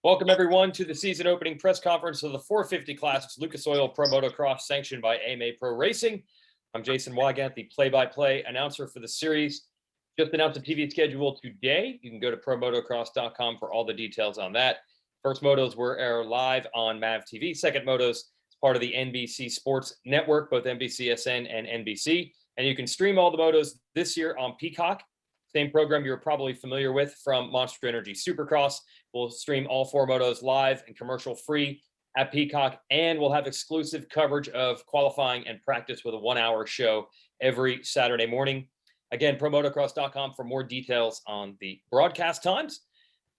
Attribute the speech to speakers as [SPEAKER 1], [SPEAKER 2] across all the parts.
[SPEAKER 1] Welcome, everyone, to the season opening press conference of the 450 class. It's Lucas Oil Pro Motocross, sanctioned by AMA Pro Racing. I'm Jason Wygant, the play-by-play announcer for the series. Just announced the TV schedule today. You can go to promotocross.com for all the details on that. First motos were live on MAV TV. Second motos is part of the NBC Sports Network, both NBCSN and NBC. And you can stream all the motos this year on Peacock. Same program you're probably familiar with from Monster Energy Supercross. We'll stream all four motos live and commercial free at Peacock, and we'll have exclusive coverage of qualifying and practice with a 1-hour show every Saturday morning. Again, promotocross.com for more details on the broadcast times.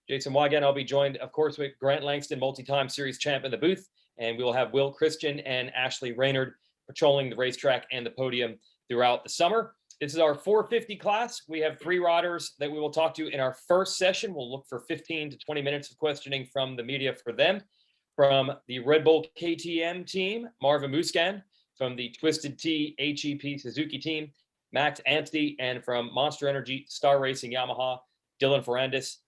[SPEAKER 1] Jason Wygant, I'll be joined, of course, with Grant Langston, multi-time series champ in the booth, and we'll have Will Christian and Ashley Raynard patrolling the racetrack and the podium throughout the summer. This is our 450 class. We have 3 riders that we will talk to in our first session. We'll look for 15 to 20 minutes of questioning from the media for them. From the Red Bull KTM team, Marvin Musquin. From the Twisted Tea HEP Suzuki team, Max Anstey. And from Monster Energy Star Racing Yamaha, Dylan Ferrandis.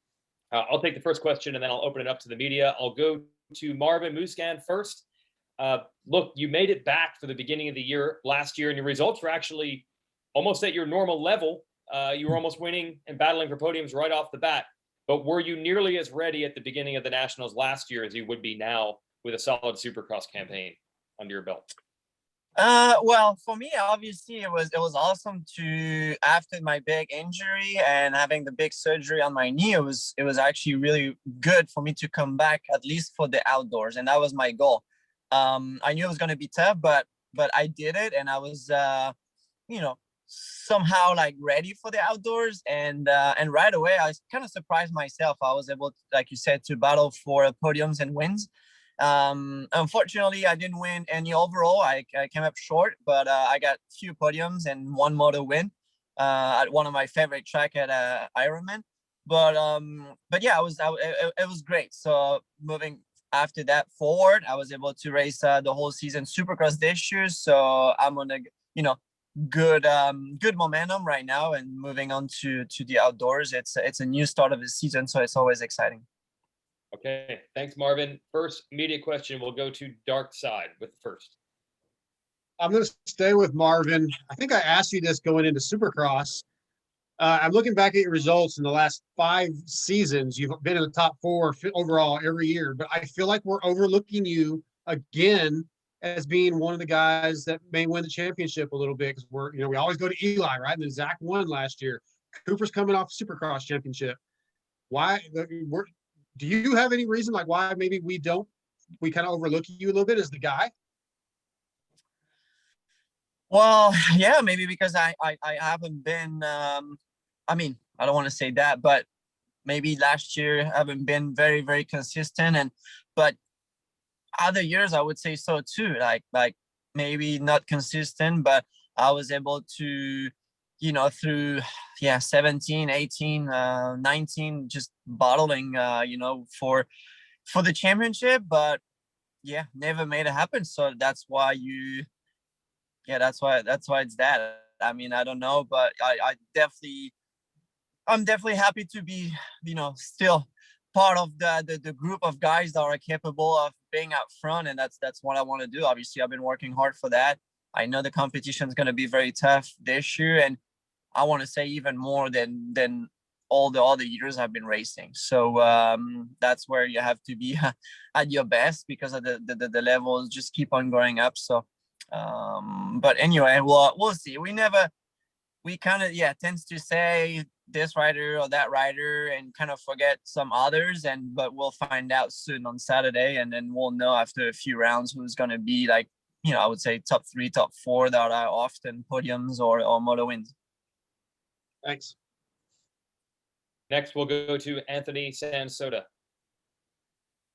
[SPEAKER 1] I'll take the first question and then I'll open it up to the media. I'll go to Marvin Musquin first. Look, you made it back for the beginning of the year last year, and your results were actually almost at your normal level. You were almost winning and battling for podiums right off the bat. But were you nearly as ready at the beginning of the Nationals last year as you would be now with a solid Supercross campaign under your belt?
[SPEAKER 2] Well, for me, obviously, it was awesome to, after my big injury and having the big surgery on my knee, it was actually really good for me to come back, at least for the outdoors, and that was my goal. I knew it was going to be tough, but I did it, and I was, somehow like ready for the outdoors, and right away I kind of surprised myself. I was able to, like you said, to battle for podiums and wins. Unfortunately, I didn't win any overall. I came up short, but I got few podiums and one moto win at one of my favorite track at Ironman. But yeah, it was great. So moving after that forward, I was able to race the whole season Supercross this year. So I'm on a good momentum right now, and moving on to the outdoors. It's a new start of the season, so it's always exciting.
[SPEAKER 1] Okay, thanks, Marvin. First media question will go to Dark Side with the first.
[SPEAKER 3] I'm going to stay with Marvin. I think I asked you this going into Supercross. I'm looking back at your results in the last 5 seasons. You've been in the top 4 overall every year, but I feel like we're overlooking you again as being one of the guys that may win the championship a little bit, because we always go to Eli, right? And then Zach won last year. Cooper's coming off Supercross championship. Why? Do you have any reason like why maybe we kind of overlook you a little bit as the guy?
[SPEAKER 2] Well, yeah, maybe because I haven't been. I don't want to say that, but maybe last year I haven't been very, very consistent, but other years I would say so too. Like maybe not consistent, but I was able to, through 17, 18, 19, just battling, for the championship, but yeah, never made it happen. So that's why that's why it's that. I mean, I don't know, but I'm definitely happy to be, still part of the group of guys that are capable of being out front, and that's what I want to do. Obviously, I've been working hard for that. I know the competition is going to be very tough this year, and I want to say even more than all the other years I've been racing. So that's where you have to be at your best, because of the levels just keep on going up. So, but anyway, we'll see. We kind of tends to say this rider or that rider and kind of forget some others, but we'll find out soon on Saturday, and then we'll know after a few rounds who's going to be, like, I would say top 3, top 4 that are often podiums or moto wins.
[SPEAKER 3] Thanks.
[SPEAKER 1] Next, we'll go to Anthony Sansoda.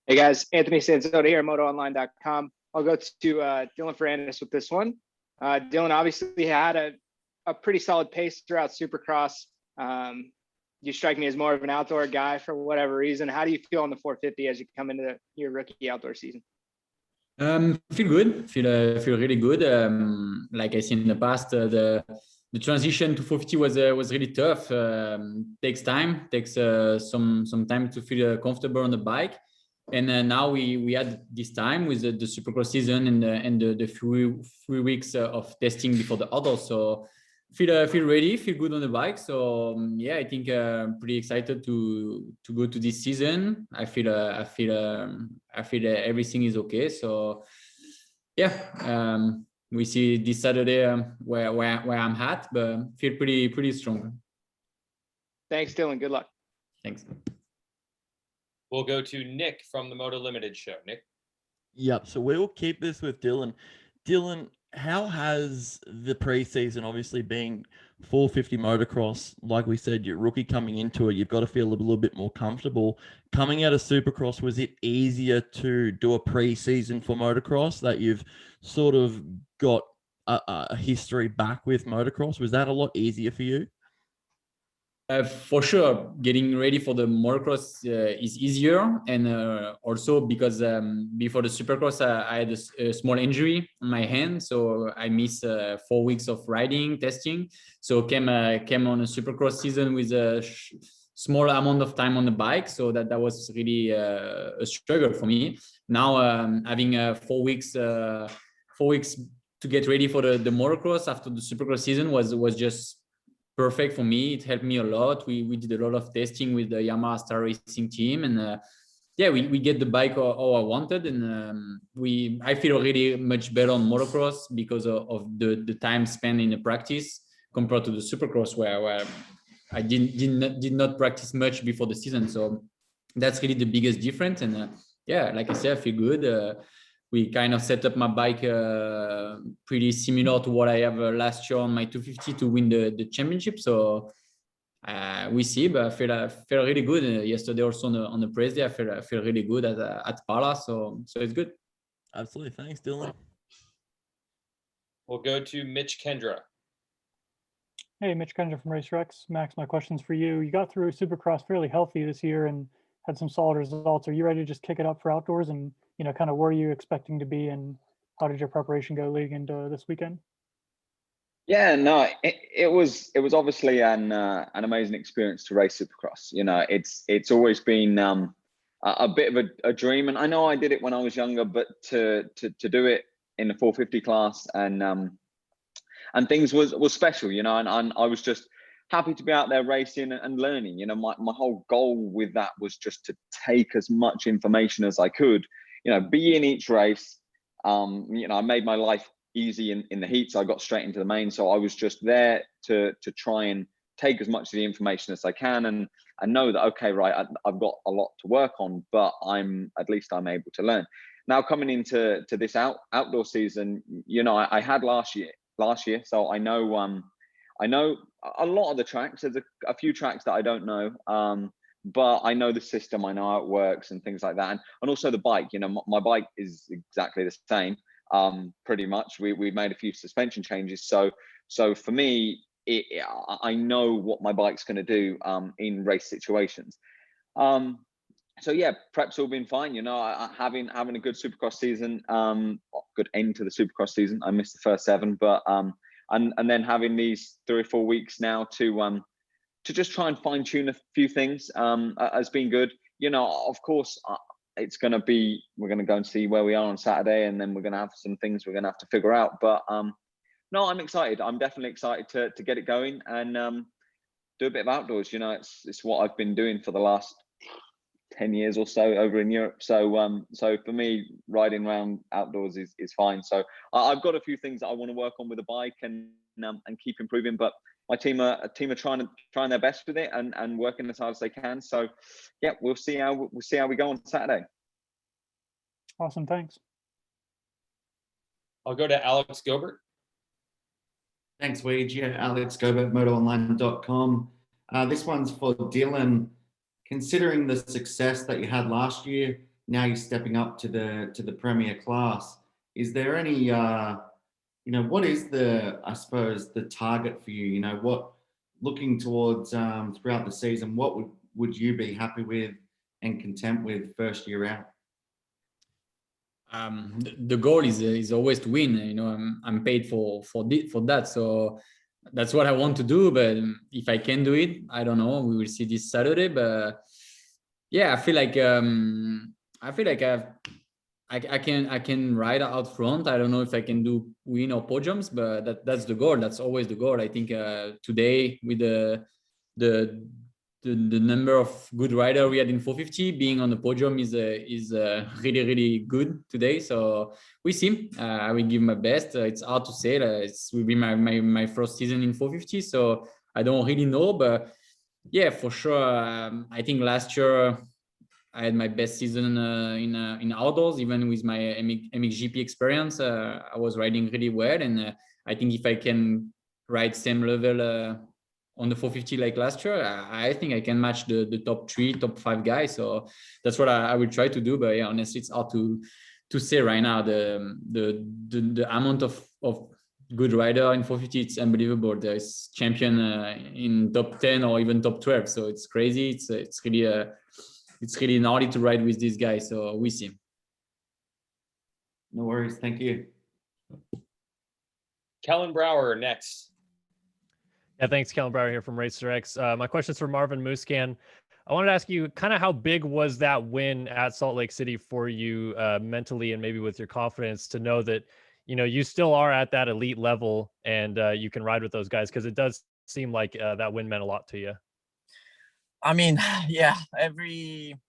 [SPEAKER 4] Hey guys, Anthony Sansoda here, MotoOnline.com. I'll go to Dylan Ferrandis with this one. Dylan obviously had a pretty solid pace throughout Supercross. You strike me as more of an outdoor guy for whatever reason. How do you feel on the 450 as you come into your rookie outdoor season?
[SPEAKER 5] Feel good. Feel really good. Like I see in the past, the the transition to 450 was really tough. Takes some time to feel comfortable on the bike. And now we had this time with the supercross season and the 3 weeks of testing before the outdoors. So feel ready, feel good on the bike. So yeah, I think pretty excited to go to this season. I feel everything is okay. So yeah, we see this Saturday where I'm at, but feel pretty strong.
[SPEAKER 4] Thanks, Dylan. Good luck.
[SPEAKER 5] Thanks.
[SPEAKER 1] We'll go to Nick from the Moto Limited show. Nick.
[SPEAKER 6] Yep. So we will keep this with Dylan. Dylan, how has the preseason, obviously being 450 motocross, like we said, you're rookie coming into it, you've got to feel a little bit more comfortable. Coming out of Supercross, was it easier to do a preseason for motocross that you've sort of got a history back with motocross? Was that a lot easier for you?
[SPEAKER 5] For sure, getting ready for the motocross is easier, and also because before the supercross, I had a small injury on my hand, so I missed 4 weeks of riding testing. So came on a supercross season with a small amount of time on the bike, so that was really a struggle for me. Now having 4 weeks to get ready for the motocross after the supercross season was just perfect for me. It helped me a lot. We did a lot of testing with the Yamaha Star Racing team, and yeah, we get the bike how I wanted, and I feel really much better on motocross because of the time spent in the practice compared to the supercross where I did not practice much before the season. So that's really the biggest difference. And yeah, like I said, I feel good. We kind of set up my bike pretty similar to what I have last year on my 250 to win the championship. So we see, but I feel really good. Yesterday also on the press day, I feel really good at Pala. So it's good.
[SPEAKER 6] Absolutely. Thanks, Dylan.
[SPEAKER 1] We'll go to Mitch Kendra.
[SPEAKER 7] Hey, Mitch Kendra from RaceRex. Max, my question's for you. You got through Supercross fairly healthy this year and had some solid results. Are you ready to just kick it up for outdoors, and kind of where are you expecting to be, and how did your preparation go leading into this weekend?
[SPEAKER 8] Yeah, no, it was obviously an amazing experience to race Supercross. It's always been a bit of a dream, and I know I did it when I was younger, but to do it in the 450 class and things was special, and I was just happy to be out there racing and learning. My whole goal with that was just to take as much information as I could, be in each race. I made my life easy in the heats. I got straight into the main, so I was just there to try and take as much of the information as I can and know that, okay, right, I've got a lot to work on, but at least I'm able to learn. Now coming into this outdoor season, I had last year, so I know a lot of the tracks. There's a few tracks that I don't know, but I know the system, I know how it works and things like that, and also the bike. My bike is exactly the same. Pretty much, we made a few suspension changes, so for me, I know what my bike's going to do in race situations. So yeah, prep's all been fine. Having a good Supercross season, good end to the Supercross season. I missed the first 7, but and then having these 3 or 4 weeks now to just try and fine tune a few things has been good. Of course, it's going to be, we're going to go and see where we are on Saturday, and then we're going to have some things we're going to have to figure out. But no, I'm excited. I'm definitely excited to get it going and do a bit of outdoors. It's what I've been doing for the last 10 years or so over in Europe. So for me, riding around outdoors is fine. So I've got a few things that I want to work on with the bike and keep improving, but my team are trying their best with it and working as hard as they can. So yeah, we'll see how we go on Saturday.
[SPEAKER 7] Awesome, thanks.
[SPEAKER 1] I'll go to Alex Gobert.
[SPEAKER 9] Thanks, Weege. Yeah, Alex Gobert, motoonline.com. This one's for Dylan. Considering the success that you had last year, now you're stepping up to the premier class. Is there any, what is I suppose, the target for you? What, looking towards throughout the season, what would you be happy with and content with first year out?
[SPEAKER 5] The goal is always to win. I'm paid for that, so that's what I want to do. But if I can do it, I don't know. We will see this Saturday. But yeah, I feel like I can ride out front. I don't know if I can do win or podiums, but that's the goal. That's always the goal. I think today with the number of good rider we had in 450, being on the podium is really really good today. So we see. I will give my best. It's hard to say. It will be my first season in 450, so I don't really know. But yeah, for sure. I think last year I had my best season in outdoors, even with my MXGP experience. I was riding really well, and I think if I can ride same level on the 450 like last year, I think I can match the top 3, top 5 guys. So that's what I will try to do. But yeah, honestly, it's hard to say right now. The amount of good rider in 450, it's unbelievable. There's champion in top 10 or even top 12. So it's crazy. It's really gnarly to ride with this guy. So we see.
[SPEAKER 9] No worries. Thank you.
[SPEAKER 1] Kellen Brower next.
[SPEAKER 10] Yeah, thanks, Kellen Brower here from RacerX. My question is for Marvin Muscan. I wanted to ask you kind of how big was that win at Salt Lake City for you mentally and maybe with your confidence to know that, you know, you still are at that elite level and you can ride with those guys, because it does seem like that win meant a lot to you.
[SPEAKER 2] I mean, yeah, every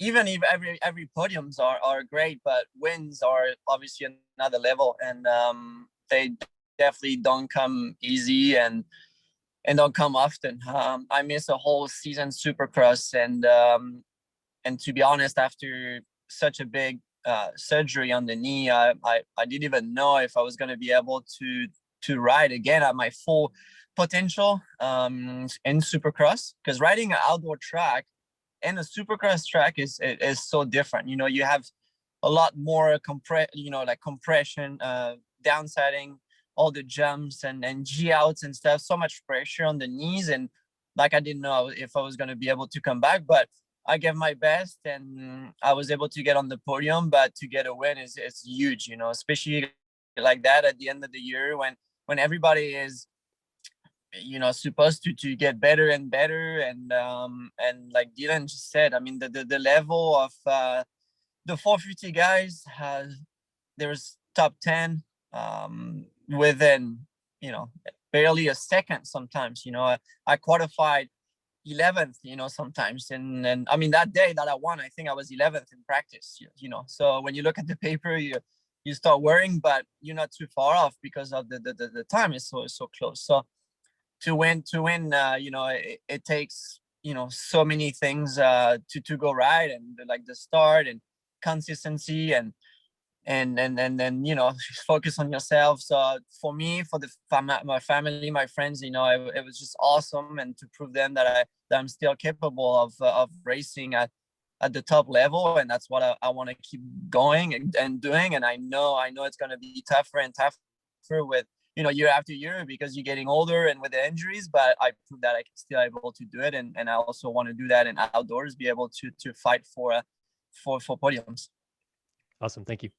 [SPEAKER 2] podiums are great, but wins are obviously another level, and they definitely don't come easy and don't come often. I missed a whole season Supercross, and to be honest, after such a big surgery on the knee, I didn't even know if I was going to be able to ride again at my full potential in Supercross, because riding an outdoor track and a Supercross track is so different. You know, you have a lot more compression, downsetting, all the jumps and G outs and stuff, so much pressure on the knees, and like I didn't know if I was going to be able to come back, but I gave my best and I was able to get on the podium. But to get a win is huge, you know, especially like that at the end of the year when everybody is, you know, supposed to get better and better, and like Dylan just said, I mean the level of the 450 guys there's top 10 within, you know, barely a second sometimes. You know, I qualified 11th, you know, sometimes, and I mean that day that I won, I think I was 11th in practice, you know. So when you look at the paper, you start worrying, but you're not too far off because of the time is so close. So to win, you know, it takes, you know, so many things to go right, and like the start and consistency and you know, focus on yourself. So for me, for my family, my friends, you know, it was just awesome, and to prove them that I'm still capable of racing at the top level, and that's what I want to keep going and doing. And I know it's going to be tougher and tougher with, you know, year after year, because you're getting older and with the injuries, but I proved that I can still able to do it. And I also want to do that in outdoors, be able to fight for podiums.
[SPEAKER 10] Awesome. Thank you.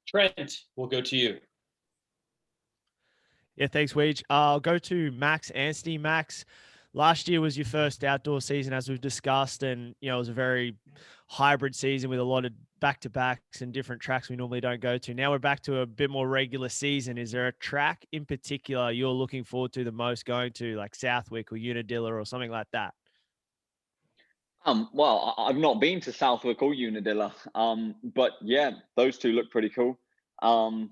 [SPEAKER 1] Trent, we'll go to you.
[SPEAKER 11] Yeah, thanks, Weege. I'll go to Max Anstey. Max, last year was your first outdoor season, as we've discussed, and you know, it was a very hybrid season with a lot of back-to-backs and different tracks we normally don't go to. Now we're back to a bit more regular season. Is there a track in particular you're looking forward to the most going to, like Southwick or Unadilla or something like that?
[SPEAKER 8] Well, I've not been to Southwick or Unadilla, but yeah, those two look pretty cool. I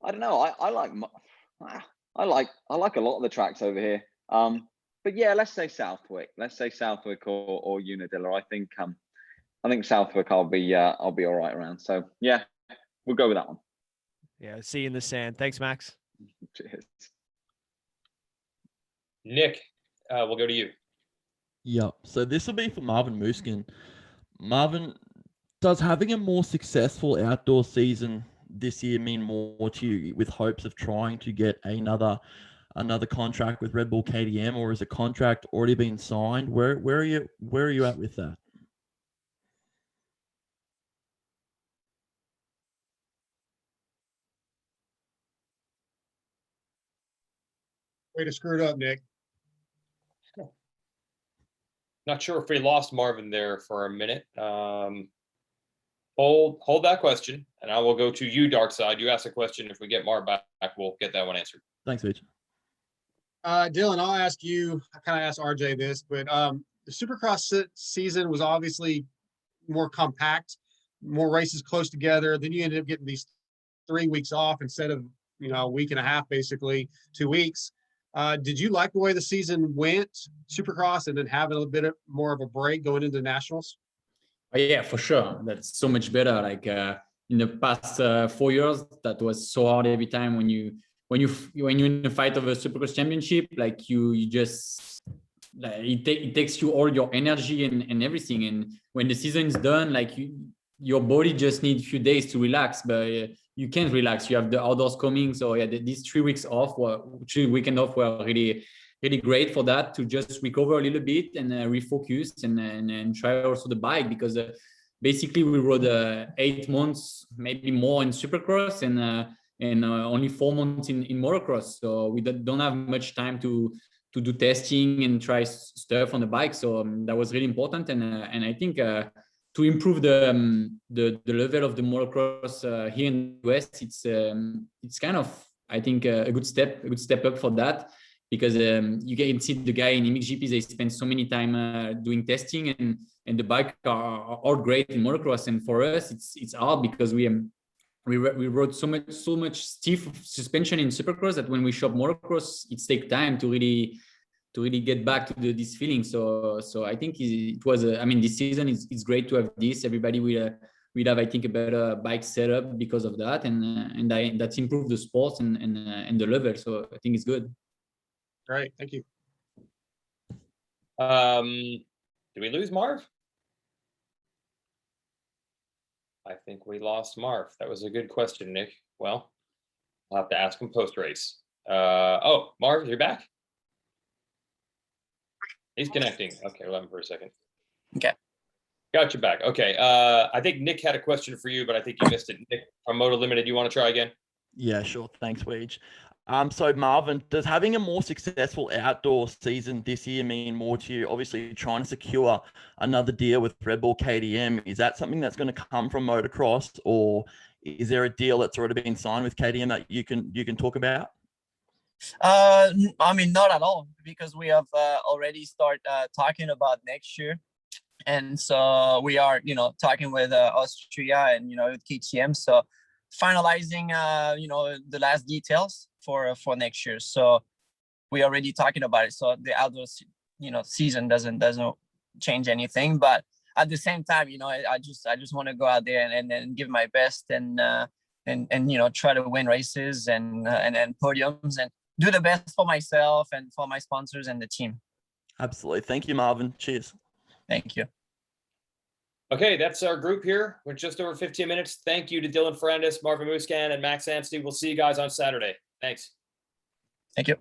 [SPEAKER 8] don't know. I like a lot of the tracks over here. But yeah, let's say Southwick. Let's say Southwick or Unadilla. I think Southwick I'll be all right around. So yeah, we'll go with that one.
[SPEAKER 11] Yeah, see you in the sand. Thanks, Max.
[SPEAKER 8] Cheers.
[SPEAKER 1] Nick, we'll go to you.
[SPEAKER 6] Yep. So this will be for Marvin Muskin. Marvin, does having a more successful outdoor season this year mean more to you, with hopes of trying to get another contract with Red Bull KTM, or is a contract already been signed? Where are you at with that?
[SPEAKER 3] Way to screw it up, Nick.
[SPEAKER 1] Not sure if we lost Marvin there for a minute. Hold that question, and I will go to you, Dark Side. You ask a question. If we get Marv back, we'll get that one answered.
[SPEAKER 6] Thanks, Mitch.
[SPEAKER 3] Dylan, I'll ask you, I kind of asked RJ this, but the Supercross season was obviously more compact, more races close together. Then you ended up getting these 3 weeks off instead of, a week and a half, basically 2 weeks. Did you like the way the season went, Supercross, and then having a little bit more of a break going into nationals?
[SPEAKER 5] Yeah, for sure. That's so much better. Like in the past 4 years, that was so hard every time when you're in the fight of a Supercross championship. Like you just like, it takes you all your energy and everything. And when the season is done, like your body just needs a few days to relax, but you can't relax. You have the outdoors coming. So yeah, these 3 weeks off, 3 weekend off were really, really great for that, to just recover a little bit and refocus and try also the bike, because basically we rode 8 months, maybe more in Supercross and only 4 months in motocross. So we don't have much time to do testing and try stuff on the bike. So that was really important. And I think to improve the level of the motocross here in the US, it's kind of, I think, a good step up for that. Because you can see the guy in MXGP, they spend so many time doing testing, and the bike are all great in motocross. And for us, it's hard because we rode so much stiff suspension in Supercross that when we shop motocross, it takes time to really get back to this feeling. So I think it was this season it's great to have this. Everybody will have, I think, a better bike setup because of that, and that's improved the sport and the level. So I think it's good.
[SPEAKER 3] Great, thank you.
[SPEAKER 1] Did we lose Marv? I think we lost Marv. That was a good question, Nick. Well, I'll have to ask him post race. Marv, you're back? He's connecting. Okay, we'll have him for a second.
[SPEAKER 2] Okay.
[SPEAKER 1] Got you back. Okay. I think Nick had a question for you, but I think you missed it. Nick from Moto Limited, you want to try again?
[SPEAKER 6] Yeah, sure. Thanks, Weege. So Marvin, does having a more successful outdoor season this year mean more to you? Obviously, trying to secure another deal with Red Bull KTM, is that something that's going to come from motocross, or is there a deal that's already been signed with KTM that you can talk about?
[SPEAKER 2] Not at all, because we have already started talking about next year, and so we are, talking with Austria and with KTM, so finalizing the last details for next year. So we already talking about it. So the outdoor season doesn't change anything, but at the same time, I just want to go out there and give my best and try to win races and podiums and do the best for myself and for my sponsors and the team.
[SPEAKER 6] Absolutely. Thank you, Marvin. Cheers.
[SPEAKER 2] Thank you.
[SPEAKER 1] Okay, that's our group here. We're just over 15 minutes. Thank you to Dylan Ferrandis, Marvin Muscan, and Max Anstey. We'll see you guys on Saturday. Thanks.
[SPEAKER 2] Thank you.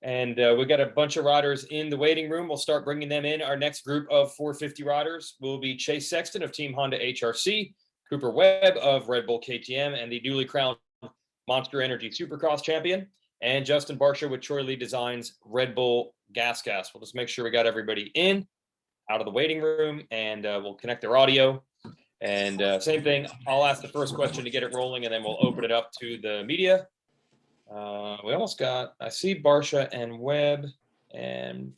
[SPEAKER 1] And we got a bunch of riders in the waiting room. We'll start bringing them in. Our next group of 450 riders will be Chase Sexton of Team Honda HRC, Cooper Webb of Red Bull KTM, and the newly crowned Monster Energy Supercross champion, and Justin Barsha with Troy Lee Designs Red Bull Gas. We'll just make sure we got everybody in, out of the waiting room, and we'll connect their audio. And same thing, I'll ask the first question to get it rolling, and then we'll open it up to the media. We almost got, I see Barsha and Webb, and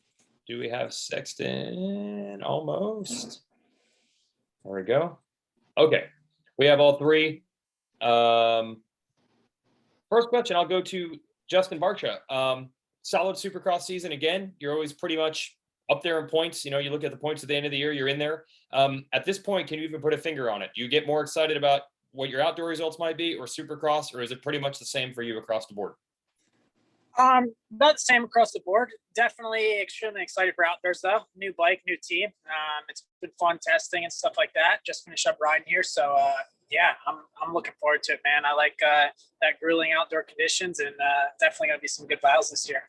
[SPEAKER 1] do we have Sexton? Almost. There we go. Okay, we have all three. First question, I'll go to Justin Barsha. Solid Supercross season again. You're always pretty much up there in points. You look at the points at the end of the year, you're in there. At this point, can you even put a finger on it? Do you get more excited about what your outdoor results might be, or Supercross, or is it pretty much the same for you across the board?
[SPEAKER 12] About the same across the board. Definitely extremely excited for outdoors though. New bike, new team. It's been fun testing and stuff like that. Just finished up riding here, so yeah, I'm looking forward to it, man. I like that grueling outdoor conditions, and definitely gonna be some good battles this year.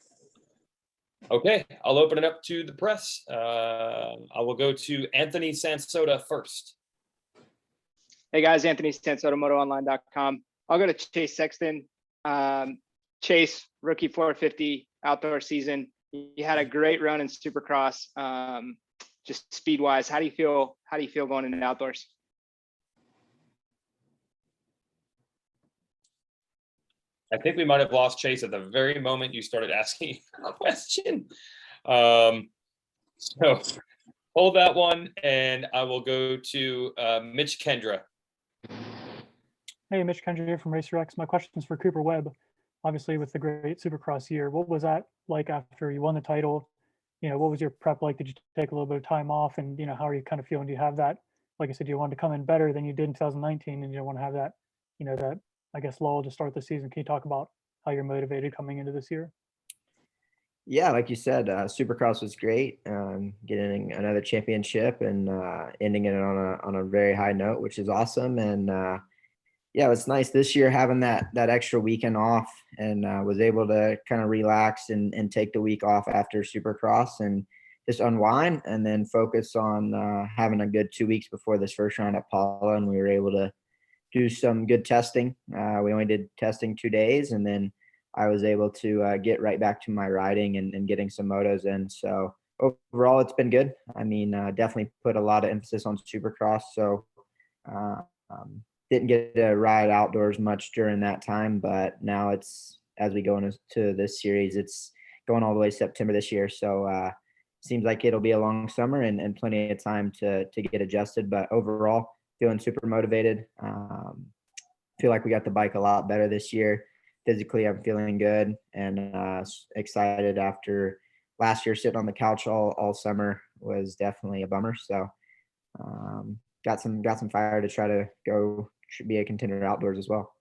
[SPEAKER 1] Okay, I'll open it up to the press. I will go to Anthony Sansoda first.
[SPEAKER 4] Hey guys, Anthony Sansoda, MotoOnline.com. I'll go to Chase Sexton. Chase, rookie 450 outdoor season. You had a great run in Supercross. Just speed wise, how do you feel? How do you feel going into outdoors?
[SPEAKER 1] I think we might have lost Chase at the very moment you started asking a question. So hold that one, and I will go to Mitch Kendra.
[SPEAKER 7] Hey, Mitch Kendra here from Racer X. My question's for Cooper Webb. Obviously, with the great Supercross year, what was that like after you won the title? What was your prep like? Did you take a little bit of time off? And, how are you kind of feeling? Do you have that, like I said, you wanted to come in better than you did in 2019, and you don't want to have that, that, I guess, lull to start the season. Can you talk about how you're motivated coming into this year?
[SPEAKER 13] Yeah, like you said, Supercross was great. Getting another championship and ending it on a very high note, which is awesome. And yeah, it's nice this year having that extra weekend off, and was able to kind of relax and take the week off after Supercross and just unwind, and then focus on having a good 2 weeks before this first round at Paula. And we were able to do some good testing. We only did testing 2 days, and then I was able to get right back to my riding and getting some motos in. So overall, it's been good. I mean, definitely put a lot of emphasis on Supercross. So didn't get to ride outdoors much during that time, but now it's, as we go into this series, it's going all the way to September this year. So seems like it'll be a long summer and plenty of time to get adjusted. But overall, feeling super motivated. Feel like we got the bike a lot better this year. Physically, I'm feeling good and excited. After last year sitting on the couch all summer was definitely a bummer. So got some fire to try to go be a contender outdoors as well.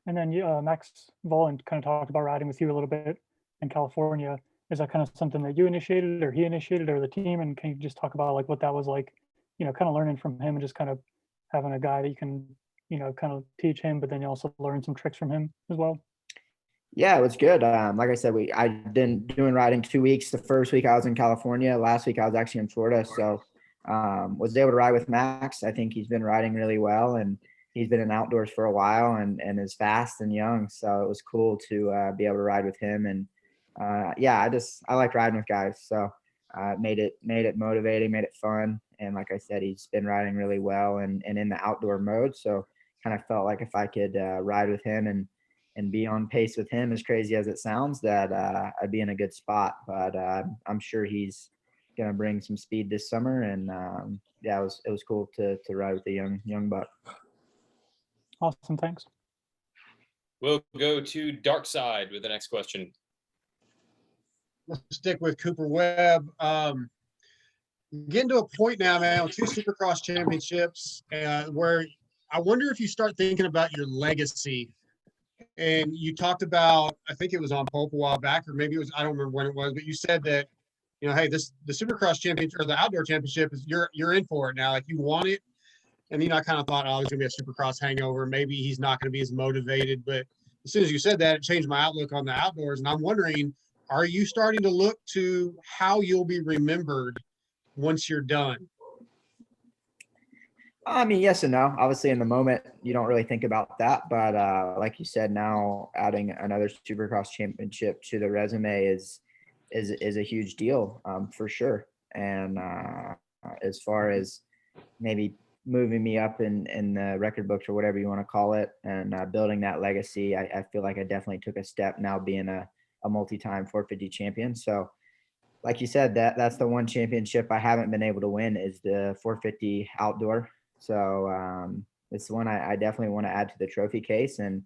[SPEAKER 7] And then Max Volland kind of talked about riding with you a little bit in California. Is that kind of something that you initiated, or he initiated, or the team? And can you just talk about like what that was like, kind of learning from him and just kind of having a guy that you can, kind of teach him, but then you also learn some tricks from him as well?
[SPEAKER 13] Yeah, it was good. Like I said, I've been doing riding 2 weeks. The first week I was in California. Last week I was actually in Florida. So was able to ride with Max. I think he's been riding really well, and he's been in outdoors for a while and is fast and young. So it was cool to be able to ride with him. And yeah, I like riding with guys. So made it motivating, made it fun. And like I said, he's been riding really well and in the outdoor mode. So kind of felt like if I could ride with him and be on pace with him, as crazy as it sounds, that I'd be in a good spot. But I'm sure he's gonna bring some speed this summer, and yeah, it was cool to ride with the young buck.
[SPEAKER 7] Awesome, thanks.
[SPEAKER 1] We'll go to Dark Side with the next question.
[SPEAKER 3] Let's stick with Cooper Webb. Getting to a point now, man, with 2 Supercross championships, where I wonder if you start thinking about your legacy. And you talked about, I think it was on Pope a while back, or maybe it was, I don't remember when it was, but you said that, hey, the Supercross championship or the outdoor championship is you're in for it now. Like, you want it. And I kind of thought, oh, there's gonna be a Supercross hangover. Maybe he's not gonna be as motivated. But as soon as you said that, it changed my outlook on the outdoors. And I'm wondering, are you starting to look to how you'll be remembered once you're done?
[SPEAKER 13] I mean, yes and no. Obviously, in the moment, you don't really think about that. But like you said, now adding another Supercross championship to the resume is a huge deal, for sure. And as far as maybe moving me up in the record books or whatever you want to call it, and building that legacy, I feel like I definitely took a step now being a multi-time 450 champion. So like you said, that's the one championship I haven't been able to win, is the 450 outdoor. So it's the one I definitely want to add to the trophy case. And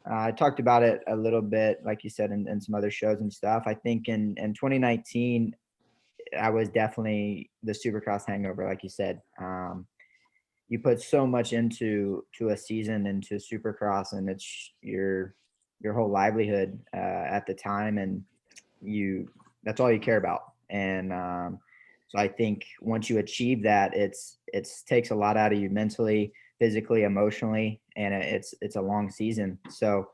[SPEAKER 13] I talked about it a little bit, like you said, in some other shows and stuff. I think in 2019, I was definitely the Supercross hangover, like you said. You put so much into a season, into Supercross, and it's your whole livelihood at the time, and that's all you care about. And so I think once you achieve that, it takes a lot out of you mentally, physically, emotionally, and it's a long season. So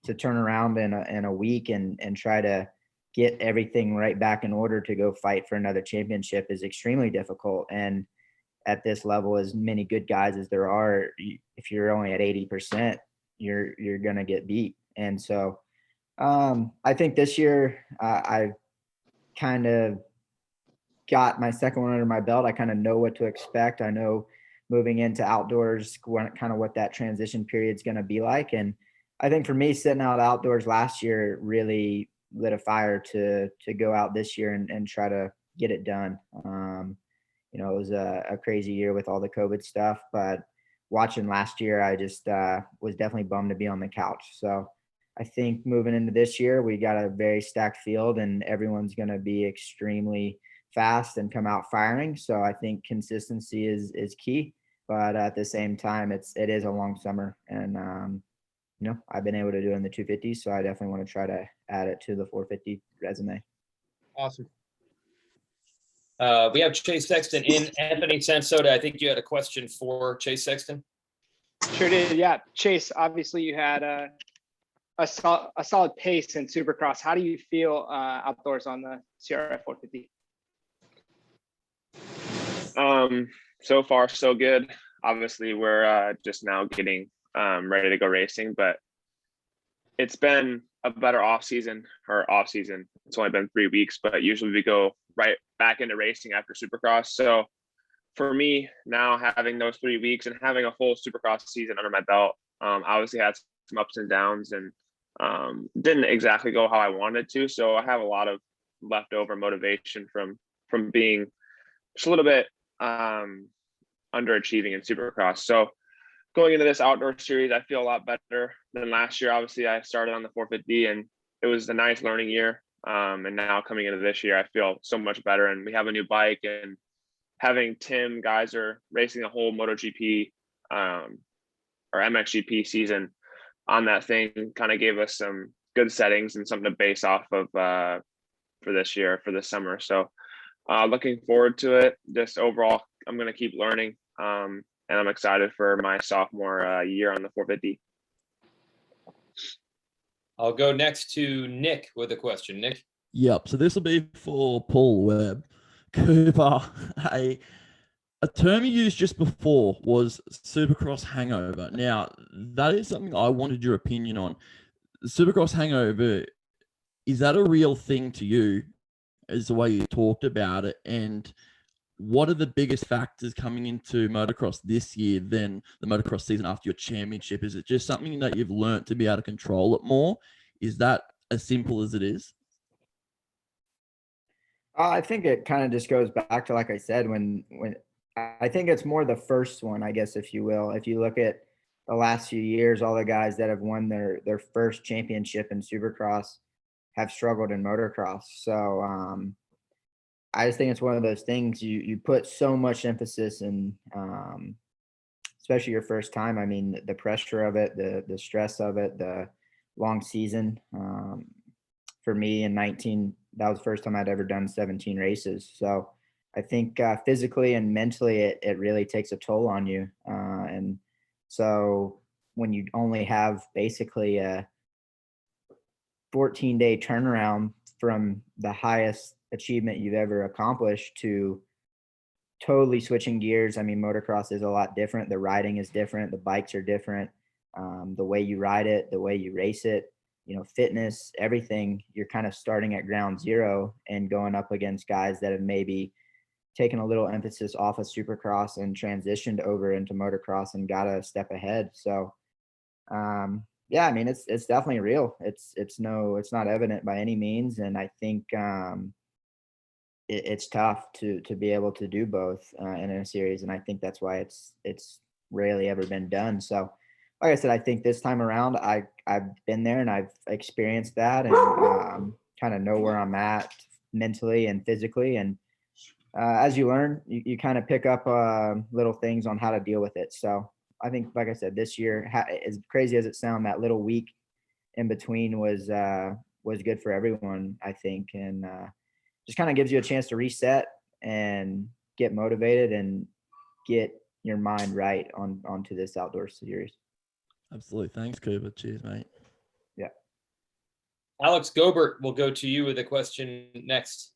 [SPEAKER 13] to turn around in a week and try to get everything right back in order to go fight for another championship is extremely difficult. And at this level, as many good guys as there are, if you're only at 80%, you're gonna get beat. And so I think this year I kind of got my second one under my belt. I kind of know what to expect. I know moving into outdoors, kind of what that transition period is going to be like. And I think for me, sitting out outdoors last year really lit a fire to go out this year and try to get it done. You know, it was a crazy year with all the COVID stuff, but watching last year, I just was definitely bummed to be on the couch. So I think moving into this year, we got a very stacked field and everyone's going to be extremely fast and come out firing. So I think consistency is key, but at the same time, it is a long summer, and you know, I've been able to do it in the 250s, so I definitely want to try to add it to the 450 resume.
[SPEAKER 3] Awesome.
[SPEAKER 1] We have Chase Sexton in. Anthony Sansoda, I think you had a question for Chase Sexton.
[SPEAKER 4] Sure did. Yeah, Chase. Obviously, you had a solid pace in Supercross. How do you feel outdoors on the CRF 450?
[SPEAKER 14] So far so good. Obviously we're just now getting ready to go racing, but it's been a better off season. It's only been 3 weeks, but usually we go right back into racing after Supercross. So for me now, having those 3 weeks and having a full Supercross season under my belt, obviously had some ups and downs and didn't exactly go how I wanted to. So I have a lot of leftover motivation from being just a little bit underachieving in Supercross. So going into this outdoor series, I feel a lot better than last year. Obviously, I started on the 450 and it was a nice learning year. And now coming into this year, I feel so much better. And we have a new bike, and having Tim Geiser racing a whole MotoGP or MXGP season on that thing kind of gave us some good settings and something to base off of for this year, for this summer. So looking forward to it. Just overall, I'm going to keep learning. And I'm excited for my sophomore year on the 450.
[SPEAKER 1] I'll go next to Nick with a question. Nick.
[SPEAKER 6] Yep. So this will be for Paul Webb. Cooper, a term you used just before was Supercross hangover. Now, that is something I wanted your opinion on. Supercross hangover, is that a real thing to you, is the way you talked about it? And what are the biggest factors coming into motocross this year than the motocross season after your championship? Is it just something that you've learned to be able to control it more? Is that as simple as it is?
[SPEAKER 13] I think it kind of just goes back to, like I said, when I think it's more the first one, I guess, if you will. If you look at the last few years, all the guys that have won their first championship in Supercross have struggled in motocross. So I just think it's one of those things you put so much emphasis in, especially your first time. I mean, the pressure of it, the stress of it, the long season. For me in 19, that was the first time I'd ever done 17 races. So I think physically and mentally, it really takes a toll on you. And so when you only have basically a 14-day turnaround from the highest achievement you've ever accomplished to totally switching gears. I mean, motocross is a lot different. The riding is different. The bikes are different. The way you ride it, the way you race it, you know, fitness, everything, you're kind of starting at ground zero and going up against guys that have maybe taken a little emphasis off of Supercross and transitioned over into motocross and got a step ahead. So, yeah, I mean, it's definitely real. It's not evident by any means. And I think, it's tough to be able to do both in a series, and I think that's why it's rarely ever been done. So, like I said, I think this time around, I've been there and I've experienced that, and kind of know where I'm at mentally and physically. And as you learn, you kind of pick up little things on how to deal with it. So I think, like I said, this year, as crazy as it sounds, that little week in between was good for everyone, I think, and just kind of gives you a chance to reset and get motivated and get your mind right onto this outdoor series.
[SPEAKER 6] Absolutely. Thanks, Cooper. Cheers, mate.
[SPEAKER 13] Yeah.
[SPEAKER 1] Alex Gobert will go to you with a question next.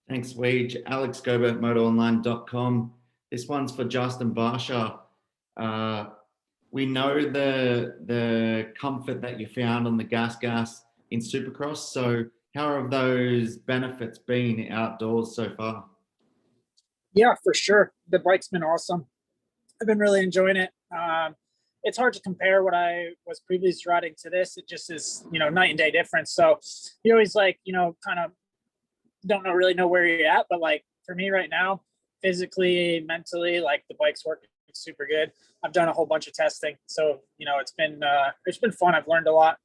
[SPEAKER 9] Thanks, Weege. Alex Gobert, motoronline.com. This one's for Justin Barsha. we know the comfort that you found on the gas in Supercross. So how have those benefits been outdoors so far?
[SPEAKER 12] Yeah, for sure. The bike's been awesome. I've been really enjoying it. It's hard to compare what I was previously riding to this. It just is, night and day difference. So you always kind of don't really know where you're at. But like for me right now, physically, mentally, like the bike's working super good. I've done a whole bunch of testing. So, it's been fun. I've learned a lot.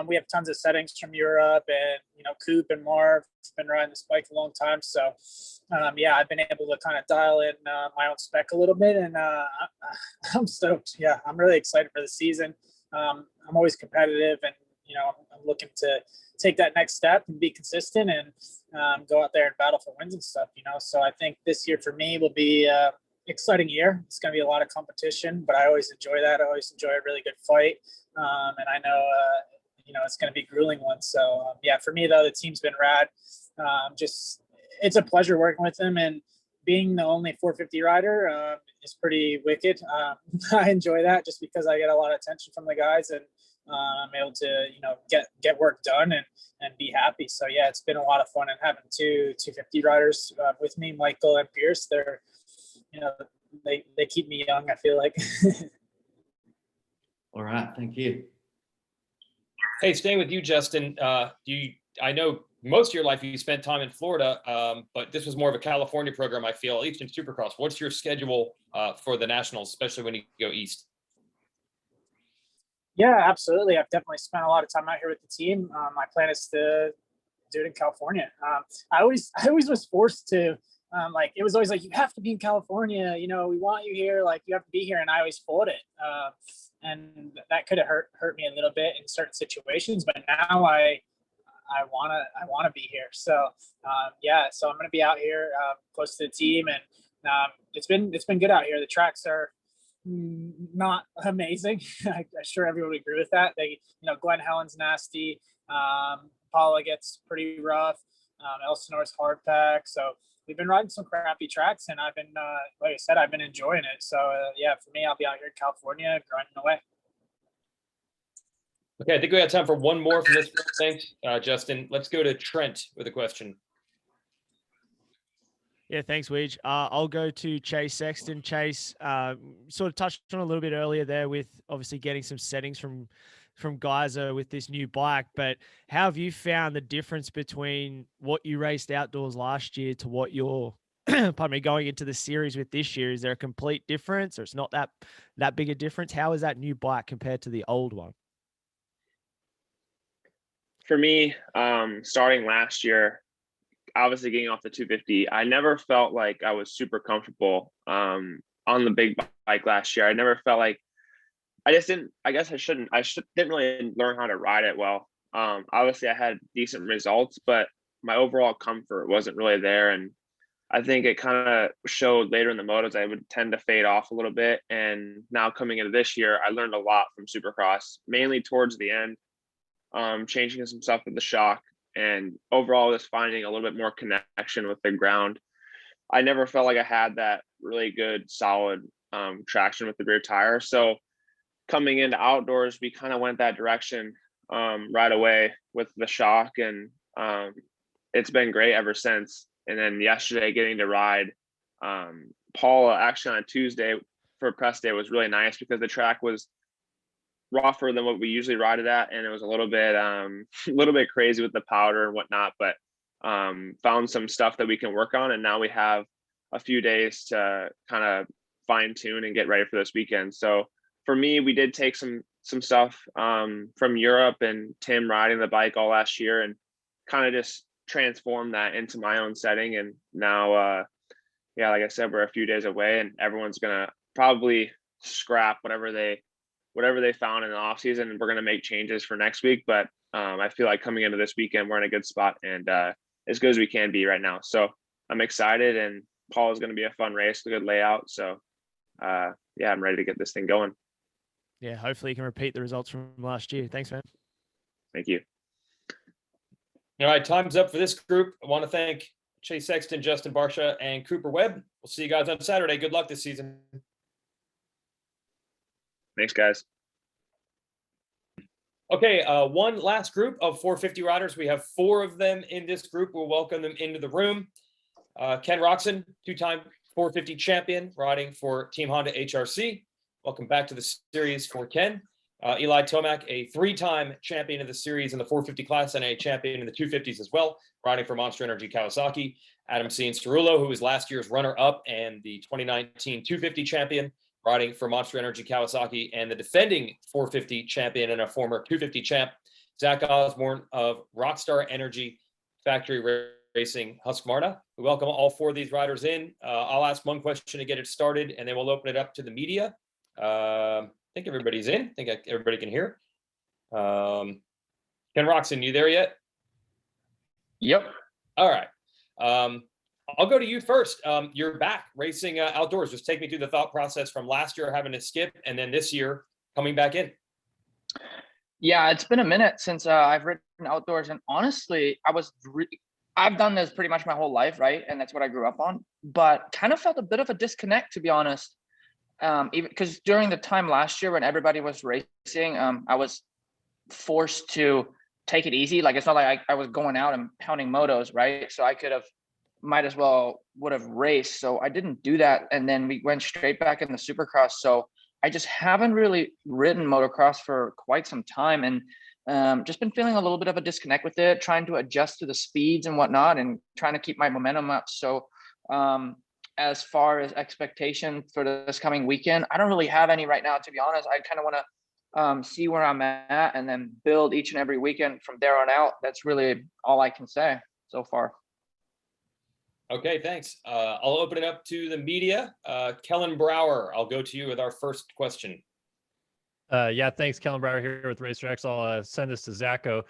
[SPEAKER 12] We have tons of settings from Europe, and Coop and Marv have been riding this bike a long time. So I've been able to kind of dial in my own spec a little bit, and I'm stoked. Yeah, I'm really excited for the season. I'm always competitive, and I'm looking to take that next step and be consistent and go out there and battle for wins and stuff. So I think this year for me will be exciting year. It's going to be a lot of competition, but I always enjoy that. I always enjoy a really good fight, and I know it's going to be a grueling one. So for me though, the team's been rad. It's a pleasure working with them, and being the only 450 rider is pretty wicked. I enjoy that just because I get a lot of attention from the guys, and I'm able to get work done and be happy. So yeah, it's been a lot of fun, and having two 250 riders with me, Michael and Pierce, they're they keep me young, I feel like.
[SPEAKER 9] All right, thank you.
[SPEAKER 1] Hey, staying with you, Justin. I know most of your life you spent time in Florida, but this was more of a California program, I feel, at least in Supercross. What's your schedule for the Nationals, especially when you go east?
[SPEAKER 12] Yeah, absolutely. I've definitely spent a lot of time out here with the team. My plan is to do it in California. I always was forced to. It was always like, you have to be in California, we want you here, like you have to be here. And I always fought it. And that could have hurt me a little bit in certain situations, but now I want to be here. So, so I'm going to be out here close to the team, and it's been good out here. The tracks are not amazing. I'm sure everyone would agree with that. Glen Helen's nasty. Paula gets pretty rough. Elsinore's hard pack. So we've been riding some crappy tracks, and I've been, like I said, I've been enjoying it. So for me, I'll be out here in California grinding away.
[SPEAKER 1] Okay, I think we have time for one more from this. Thanks, Justin. Let's go to Trent with a question.
[SPEAKER 11] Yeah, thanks, Weege. I'll go to Chase Sexton. Chase, sort of touched on a little bit earlier there with obviously getting some settings from Geyser with this new bike, but how have you found the difference between what you raced outdoors last year to what you're pardon me, going into the series with this year? Is there a complete difference, or it's not that big a difference? How is that new bike compared to the old one?
[SPEAKER 14] For me, starting last year, obviously getting off the 250, I never felt like I was super comfortable on the big bike last year. I never felt like I didn't really learn how to ride it well. Obviously I had decent results, but my overall comfort wasn't really there. And I think it kind of showed later in the motos. I would tend to fade off a little bit. And now coming into this year, I learned a lot from Supercross, mainly towards the end, changing some stuff with the shock, and overall just finding a little bit more connection with the ground. I never felt like I had that really good, solid traction with the rear tire. So coming into outdoors, we kind of went that direction right away with the shock, and it's been great ever since. And then yesterday, getting to ride Paula actually on a Tuesday for press day was really nice, because the track was rougher than what we usually ride it at, and it was a little bit crazy with the powder and whatnot, but found some stuff that we can work on, and now we have a few days to kind of fine tune and get ready for this weekend. So for me, we did take some stuff from Europe and Tim riding the bike all last year, and kind of just transform that into my own setting. And now like I said, we're a few days away, and everyone's gonna probably scrap whatever they found in the off season, and we're gonna make changes for next week. But I feel like coming into this weekend, we're in a good spot, and as good as we can be right now. So I'm excited, and Paul is going to be a fun race, a good layout. So I'm ready to get this thing going.
[SPEAKER 11] Yeah, hopefully you can repeat the results from last year. Thanks, man.
[SPEAKER 14] Thank you.
[SPEAKER 1] All right, time's up for this group. I want to thank Chase Sexton, Justin Barcia, and Cooper Webb. We'll see you guys on Saturday. Good luck this season.
[SPEAKER 14] Thanks, guys.
[SPEAKER 1] Okay, one last group of 450 riders. We have 4 of them in this group. We'll welcome them into the room. Ken Roczen, 2-time 450 champion, riding for Team Honda HRC. Welcome back to the series for Ken. Eli Tomac, a 3-time champion of the series in the 450 class and a champion in the 250s as well, riding for Monster Energy Kawasaki. Adam Cianciarulo, who was last year's runner-up and the 2019 250 champion, riding for Monster Energy Kawasaki, and the defending 450 champion and a former 250 champ, Zach Osborne of Rockstar Energy Factory Racing Husqvarna. We welcome all 4 of these riders in. I'll ask one question to get it started, and then we'll open it up to the media. I think everybody's in. I think everybody can hear. Ken Roczen, you there yet?
[SPEAKER 4] Yep.
[SPEAKER 1] All right. I'll go to you first. You're back racing outdoors. Just take me through the thought process from last year having to skip and then this year coming back in.
[SPEAKER 15] Yeah, it's been a minute since I've ridden outdoors, and honestly, I've done this pretty much my whole life, right? And that's what I grew up on, but kind of felt a bit of a disconnect, to be honest. Even because during the time last year when everybody was racing, I was forced to take it easy. Like, it's not like I was going out and pounding motos, right? So I would have raced. So I didn't do that. And then we went straight back in the supercross. So I just haven't really ridden motocross for quite some time, and just been feeling a little bit of a disconnect with it, trying to adjust to the speeds and whatnot and trying to keep my momentum up. So as far as expectation for this coming weekend, I don't really have any right now, to be honest. I kind of want to see where I'm at and then build each and every weekend from there on out. That's really all I can say so far.
[SPEAKER 1] Okay, thanks. I'll open it up to the media. Kellen Brower, I'll go to you with our first question.
[SPEAKER 10] Yeah, thanks. Kellen Brower here with Racer X. I'll send this to Zacho.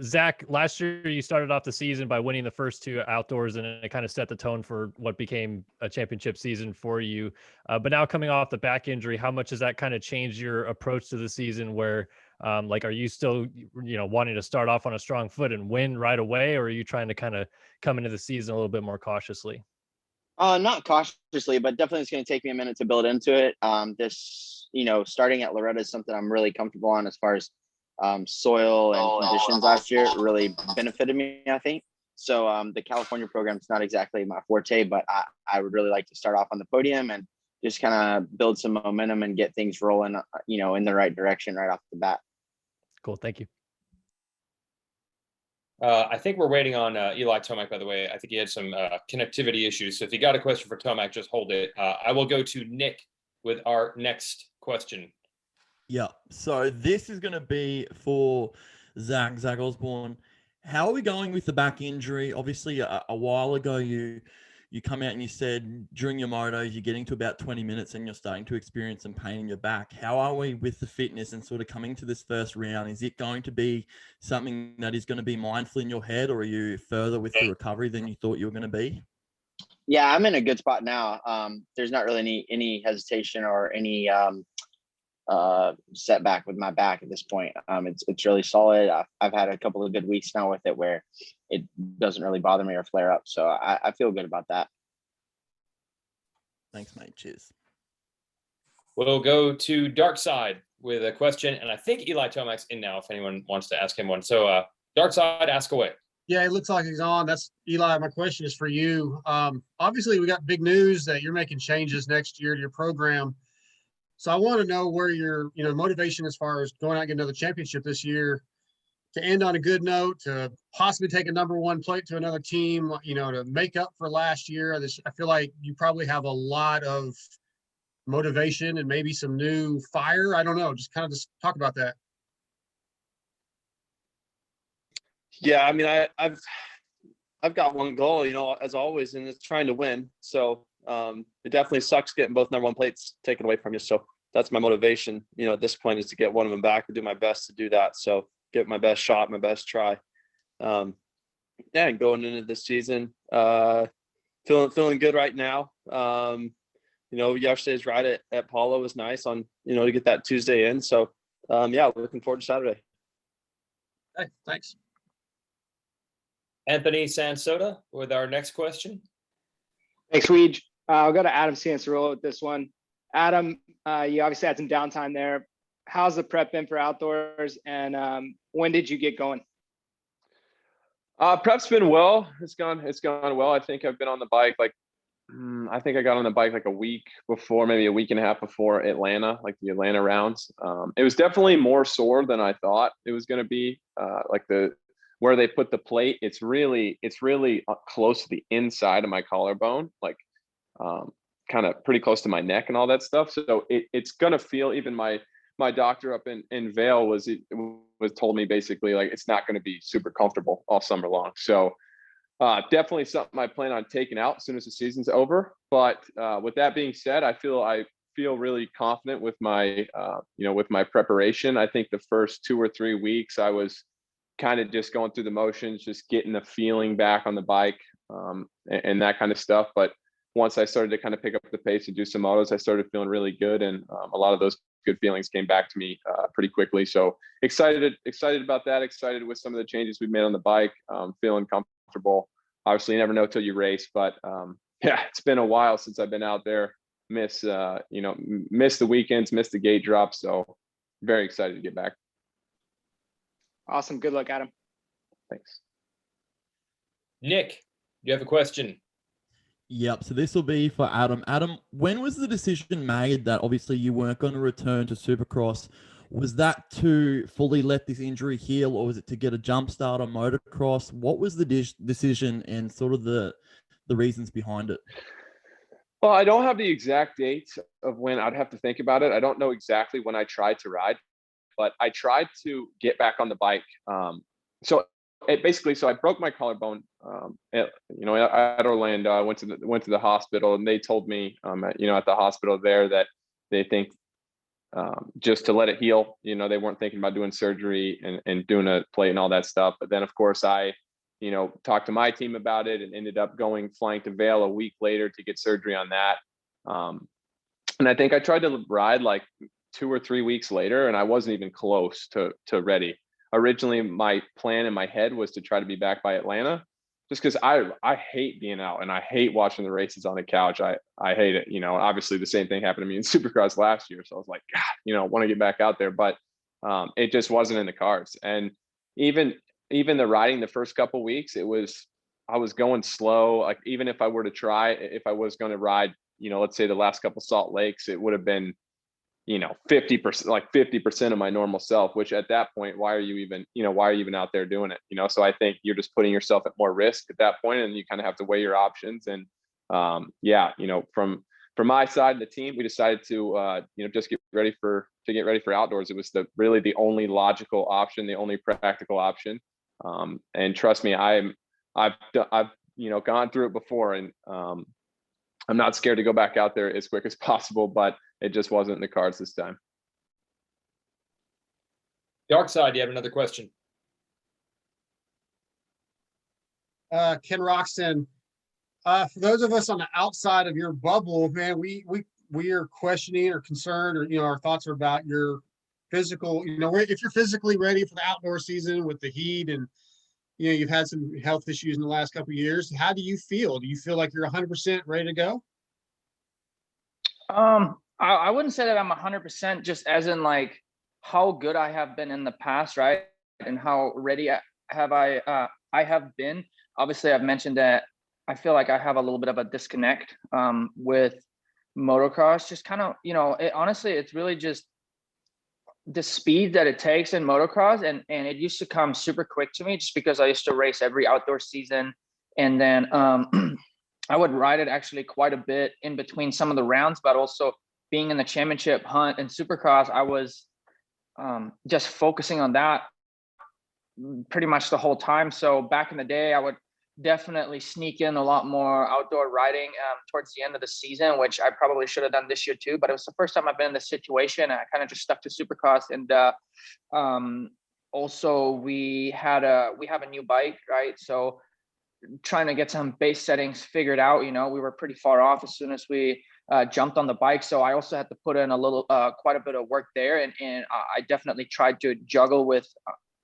[SPEAKER 10] Zach, last year you started off the season by winning the first 2 outdoors, and it kind of set the tone for what became a championship season for you. But now coming off the back injury, how much has that kind of changed your approach to the season? Where, are you still, wanting to start off on a strong foot and win right away, or are you trying to kind of come into the season a little bit more cautiously?
[SPEAKER 16] Not cautiously, but definitely it's going to take me a minute to build into it. Starting at Loretta is something I'm really comfortable on as far as soil and conditions last year. It really benefited me, I think. So the California program is not exactly my forte, but I would really like to start off on the podium and just kind of build some momentum and get things rolling, in the right direction right off the bat.
[SPEAKER 10] Cool. Thank you.
[SPEAKER 1] I think we're waiting on Eli Tomac, by the way. I think he had some connectivity issues. So if you got a question for Tomac, just hold it. I will go to Nick with our next question.
[SPEAKER 6] Yeah. So this is going to be for Zach Osborne. How are we going with the back injury? Obviously, a while ago, you come out and you said during your motos, you're getting to about 20 minutes and you're starting to experience some pain in your back. How are we with the fitness and sort of coming to this first round? Is it going to be something that is going to be mindful in your head, or are you further with the recovery than you thought you were going to be?
[SPEAKER 16] Yeah, I'm in a good spot now. There's not really any hesitation or any setback with my back at this point. It's really solid. I've had a couple of good weeks now with it where it doesn't really bother me or flare up. So I feel good about that.
[SPEAKER 6] Thanks, mate. Cheers.
[SPEAKER 1] We'll go to Dark Side with a question, and I think Eli Tomac's in now if anyone wants to ask him one. So Dark Side, ask away.
[SPEAKER 3] Yeah, it looks like he's on. That's Eli. My question is for you. Obviously, we got big news that you're making changes next year to your program. So I want to know where your, motivation as far as going out and getting another championship this year, to end on a good note, to possibly take a number 1 plate to another team, to make up for last year. I feel like you probably have a lot of motivation and maybe some new fire. I don't know. Just kind of talk about that.
[SPEAKER 17] Yeah, I mean, I've got one goal, as always, and it's trying to win. So it definitely sucks getting both number 1 plates taken away from you. So that's my motivation, at this point, is to get one of them back and do my best to do that. So get my best shot, my best try. And going into this season, feeling good right now. Yesterday's ride at Paulo was nice on, to get that Tuesday in. So looking forward to Saturday.
[SPEAKER 3] Hey, thanks.
[SPEAKER 1] Anthony Sansota with our next question.
[SPEAKER 4] Thanks, Weege. I'll go to Adam Cianciarulo with this one. Adam, you obviously had some downtime there. How's the prep been for outdoors, and when did you get going?
[SPEAKER 14] Prep's been well. It's gone well. I think I've been on the bike I think I got on the bike like a week before, maybe a week and a half before Atlanta, like the Atlanta rounds. It was definitely more sore than I thought it was going to be. Like where they put the plate, it's really close to the inside of my collarbone, like kind of pretty close to my neck and all that stuff. So it's gonna feel. Even my doctor up in Vail was told me basically like it's not going to be super comfortable all summer long. So definitely something I plan on taking out as soon as the season's over. But with that being said, I feel really confident with my with my preparation. I think the first 2 or 3 weeks I was kind of just going through the motions, just getting the feeling back on the bike and that kind of stuff. But once I started to kind of pick up the pace and do some motos, I started feeling really good, and a lot of those good feelings came back to me pretty quickly. So excited about that. Excited with some of the changes we've made on the bike. Feeling comfortable. Obviously, you never know till you race, but yeah, it's been a while since I've been out there. Miss the weekends, miss the gate drops. So very excited to get back.
[SPEAKER 4] Awesome. Good luck, Adam.
[SPEAKER 14] Thanks.
[SPEAKER 1] Nick, you have a question?
[SPEAKER 6] Yep. So this will be for Adam. Adam, when was the decision made that obviously you weren't going to return to Supercross? Was that to fully let this injury heal, or was it to get a jump start on motocross? What was the decision and sort of the reasons behind it?
[SPEAKER 14] Well, I don't have the exact dates of when. I'd have to think about it. I don't know exactly when I tried to ride, but I tried to get back on the bike. So I broke my collarbone at Orlando. I went to the hospital, and they told me at the hospital there that they think just to let it heal. They weren't thinking about doing surgery and doing a plate and all that stuff. But then of course I talked to my team about it and ended up flying to Vail a week later to get surgery on that. And I think I tried to ride like 2 or 3 weeks later, and I wasn't even close to ready. Originally, my plan in my head was to try to be back by Atlanta, just because I hate being out and I hate watching the races on the couch. I hate it. Obviously the same thing happened to me in Supercross last year. So I was like, God, I want to get back out there, but it just wasn't in the cards. And even the riding the first couple of weeks, I was going slow. Like even if I were to try, if I was going to ride, let's say the last couple Salt Lakes, it would have been 50% of my normal self, which at that point, why are you even out there doing it? So I think you're just putting yourself at more risk at that point, and you kind of have to weigh your options. And from my side, the team, we decided to just get ready for outdoors. It was really the only logical option, the only practical option. And trust me, I've gone through it before, and I'm not scared to go back out there as quick as possible, but it just wasn't in the cards this time.
[SPEAKER 1] Dark Side, you have another question?
[SPEAKER 3] Ken Roczen, for those of us on the outside of your bubble, man, we are questioning or concerned, or our thoughts are about your physical. If you're physically ready for the outdoor season with the heat, and you've had some health issues in the last couple of years. How do you feel? Do you feel like you're 100% ready to go?
[SPEAKER 15] I wouldn't say that I'm 100%, just as in like how good I have been in the past, right? And how ready I have been. Obviously, I've mentioned that I feel like I have a little bit of a disconnect with motocross. Just kind of, honestly, it's really just the speed that it takes in motocross, and it used to come super quick to me just because I used to race every outdoor season, and then I would ride it actually quite a bit in between some of the rounds, but also being in the championship hunt and Supercross, I was just focusing on that pretty much the whole time. So back in the day, I would definitely sneak in a lot more outdoor riding towards the end of the season, which I probably should have done this year too, but it was the first time I've been in this situation. I kind of just stuck to Supercross. And also we have a new bike, right? So trying to get some base settings figured out, we were pretty far off as soon as we jumped on the bike. So I also had to put in quite a bit of work there. And I definitely tried to juggle with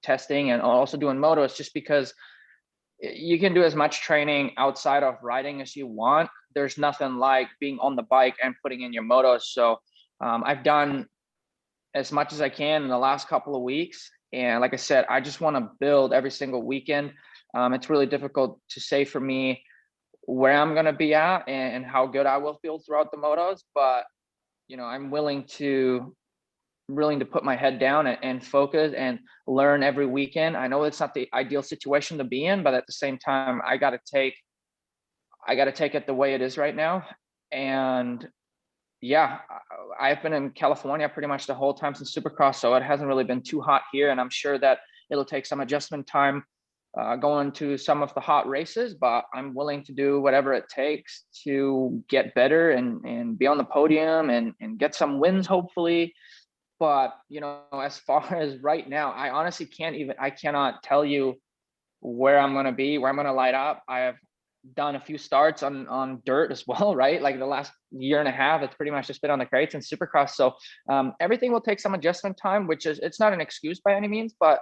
[SPEAKER 15] testing and also doing motos, just because you can do as much training outside of riding as you want. there's nothing like being on the bike and putting in your motos. So I've done as much as I can in the last couple of weeks. And like I said, I just want to build every single weekend. It's really difficult to say for me where I'm going to be at and how good I will feel throughout the motos. But, you know, I'm willing to put my head down and focus and learn every weekend. I know it's not the ideal situation to be in, but at the same time, I got to take it the way it is right now. And yeah, I've been in California pretty much the whole time since Supercross, so it hasn't really been too hot here. And I'm sure that it'll take some adjustment time going to some of the hot races, but I'm willing to do whatever it takes to get better and be on the podium and get some wins, hopefully. But, you know, as far as right now, I honestly cannot tell you where I'm going to be, where I'm going to light up. I have done a few starts on dirt as well, right? Like the last year and a half, it's pretty much just been on the crates and Supercross. So everything will take some adjustment time, which is, it's not an excuse by any means, but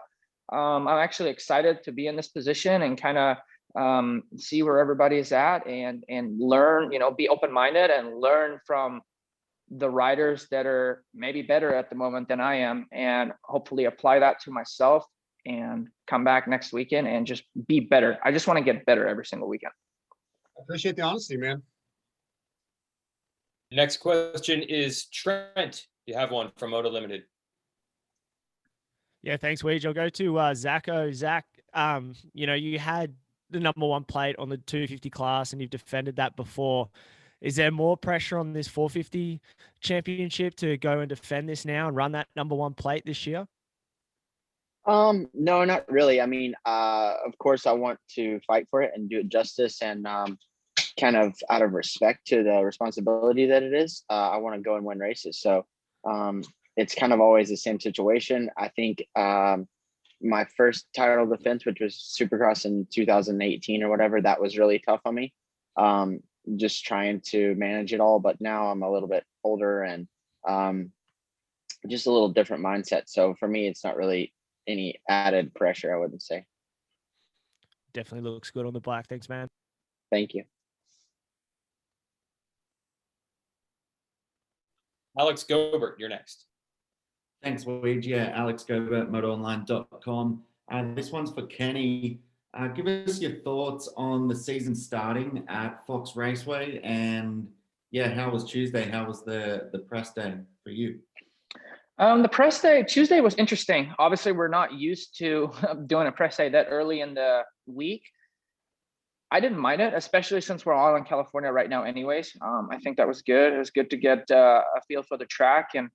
[SPEAKER 15] I'm actually excited to be in this position and kind of see where everybody's at and learn, you know, be open-minded and learn from the riders that are maybe better at the moment than I am, and hopefully apply that to myself and come back next weekend and just be better. I just want to get better every single weekend.
[SPEAKER 3] I appreciate the honesty, man.
[SPEAKER 1] Next question is Trent. You have one from Moto Limited.
[SPEAKER 11] Yeah, thanks, Weege. I'll go to Zacho. Zach, you know, you had the #1 plate on the 250 class and you've defended that before. Is there more pressure on this 450 championship to go and defend this now and run that #1 plate this year?
[SPEAKER 16] No, not really. I mean, of course I want to fight for it and do it justice, and kind of out of respect to the responsibility that it is, I want to go and win races. So it's kind of always the same situation. I think my first title defense, which was Supercross in 2018 or whatever, that was really tough on me. Just trying to manage it all. But now I'm a little bit older and just a little different mindset. So for me, it's not really any added pressure, I wouldn't say.
[SPEAKER 11] Definitely looks good on the black. Thanks, man.
[SPEAKER 16] Thank you.
[SPEAKER 1] Alex Gobert, you're next.
[SPEAKER 9] Thanks, Weege. Yeah, Alex Gobert, motoonline.com. This one's for Kenny. Give us your thoughts on the season starting at Fox Raceway, and yeah, how was Tuesday? How was the press day for you?
[SPEAKER 15] The press day Tuesday was interesting. Obviously, we're not used to doing a press day that early in the week. I didn't mind it, especially since we're all in California right now anyways. I think that was good. It was good to get a feel for the track. And,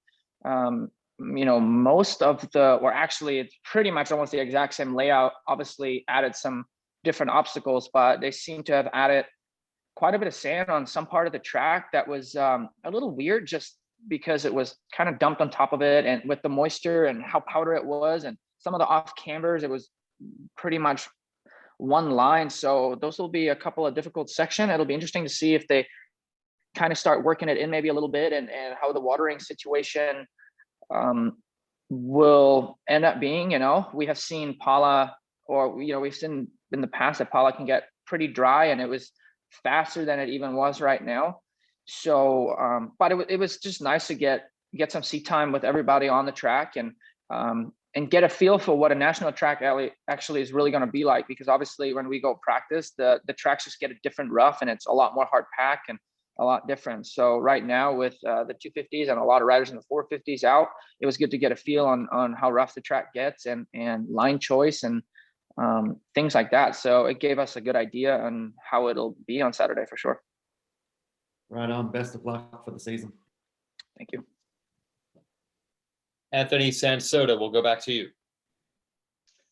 [SPEAKER 15] you know, most of the, or actually it's pretty much almost the exact same layout, obviously added some different obstacles, but they seem to have added quite a bit of sand on some part of the track that was a little weird, just because it was kind of dumped on top of it, and with the moisture and how powder it was and some of the off cambers, it was pretty much one line. So those will be a couple of difficult sections. It'll be interesting to see if they kind of start working it in maybe a little bit, and how the watering situation will end up being. You know, we have seen Pala, or, you know, we've seen in the past that Pala can get pretty dry, and it was faster than it even was right now. So, but it was just nice to get some seat time with everybody on the track, and get a feel for what a national track actually is really going to be like. Because obviously when we go practice, the tracks just get a different rough, and it's a lot more hard pack and a lot different. So right now with the 250s and a lot of riders in the 450s out, it was good to get a feel on how rough the track gets, and line choice and things like that. So it gave us a good idea on how it'll be on Saturday for sure.
[SPEAKER 9] Right on. Best of luck for the season.
[SPEAKER 15] Thank you.
[SPEAKER 1] Anthony Sansoda, we'll go back to you.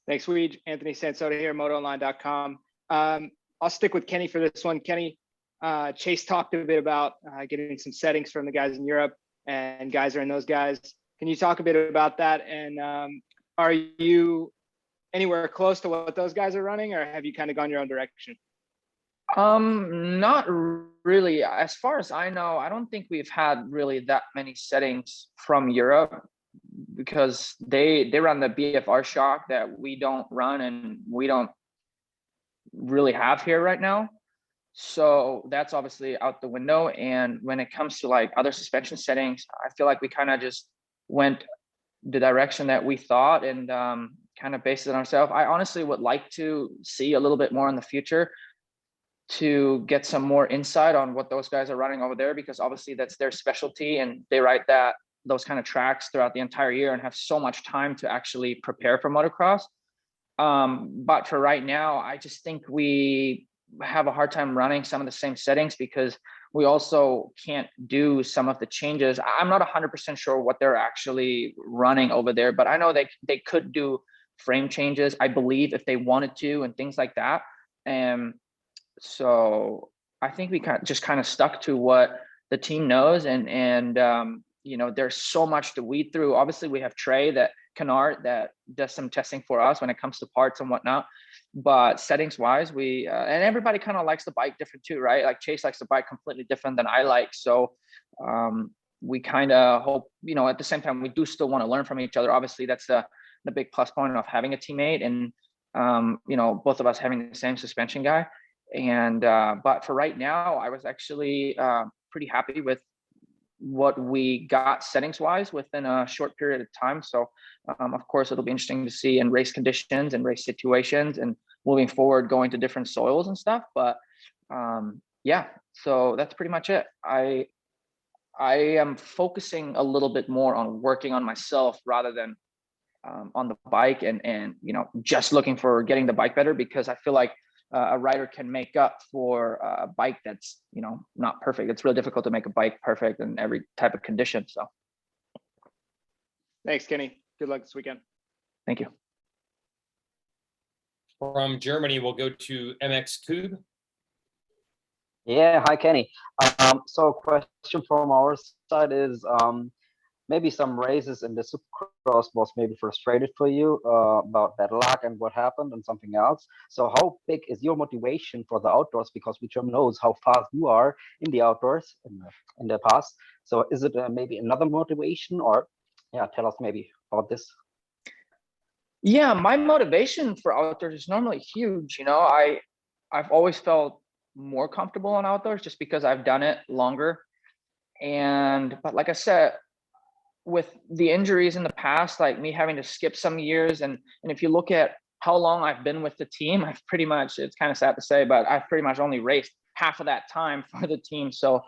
[SPEAKER 4] Thanks, Weege. Anthony Sansoda here, motoonline.com. I'll stick with Kenny for this one. Kenny, Chase talked a bit about getting some settings from the guys in Europe, and guys are in those guys. Can you talk a bit about that? And are you anywhere close to what those guys are running, or have you kind of gone your own direction?
[SPEAKER 15] Not really. As far as I know, I don't think we've had really that many settings from Europe, because they run the BFR shock that we don't run and we don't really have here right now. So that's obviously out the window. And when it comes to like other suspension settings, I feel like we kind of just went the direction that we thought and kind of based it on ourselves. I honestly would like to see a little bit more in the future to get some more insight on what those guys are running over there, because obviously that's their specialty and they ride those kind of tracks throughout the entire year and have so much time to actually prepare for motocross. But for right now, I just think we have a hard time running some of the same settings because we also can't do some of the changes. I'm not 100% sure what they're actually running over there, but I know they could do frame changes, I believe, if they wanted to and things like that. And so I think we kind of stuck to what the team knows, and you know, there's so much to weed through. Obviously, we have Trey Canard that does some testing for us when it comes to parts and whatnot. But settings wise, we and everybody kind of likes the bike different too, right? Like Chase likes the bike completely different than I like. So we kind of hope, you know, at the same time, we do still want to learn from each other. Obviously, that's the big plus point of having a teammate and you know, both of us having the same suspension guy. And but for right now, I was actually pretty happy with what we got settings wise within a short period of time. So of course it'll be interesting to see in race conditions and race situations and moving forward going to different soils and stuff. But yeah, so that's pretty much it. I am focusing a little bit more on working on myself rather than on the bike and you know, just looking for getting the bike better, because I feel like a rider can make up for a bike that's, you know, not perfect. It's really difficult to make a bike perfect in every type of condition. So
[SPEAKER 4] Thanks, Kenny. Good luck this weekend.
[SPEAKER 15] thank you.
[SPEAKER 1] From Germany, we'll go to MX Cube.
[SPEAKER 18] Yeah, hi Kenny. So question from our side is maybe some races in the Supercross was maybe frustrated for you about bad luck and what happened and something else. So how big is your motivation for the outdoors? Because German knows how fast you are in the outdoors in the past. So is it maybe another motivation, or yeah, tell us maybe about this.
[SPEAKER 15] Yeah, my motivation for outdoors is normally huge. You know, I've always felt more comfortable on outdoors just because I've done it longer. But like I said, with the injuries in the past, like me having to skip some years, and if you look at how long I've been with the team, I've pretty much, it's kind of sad to say, but I've pretty much only raced half of that time for the team. So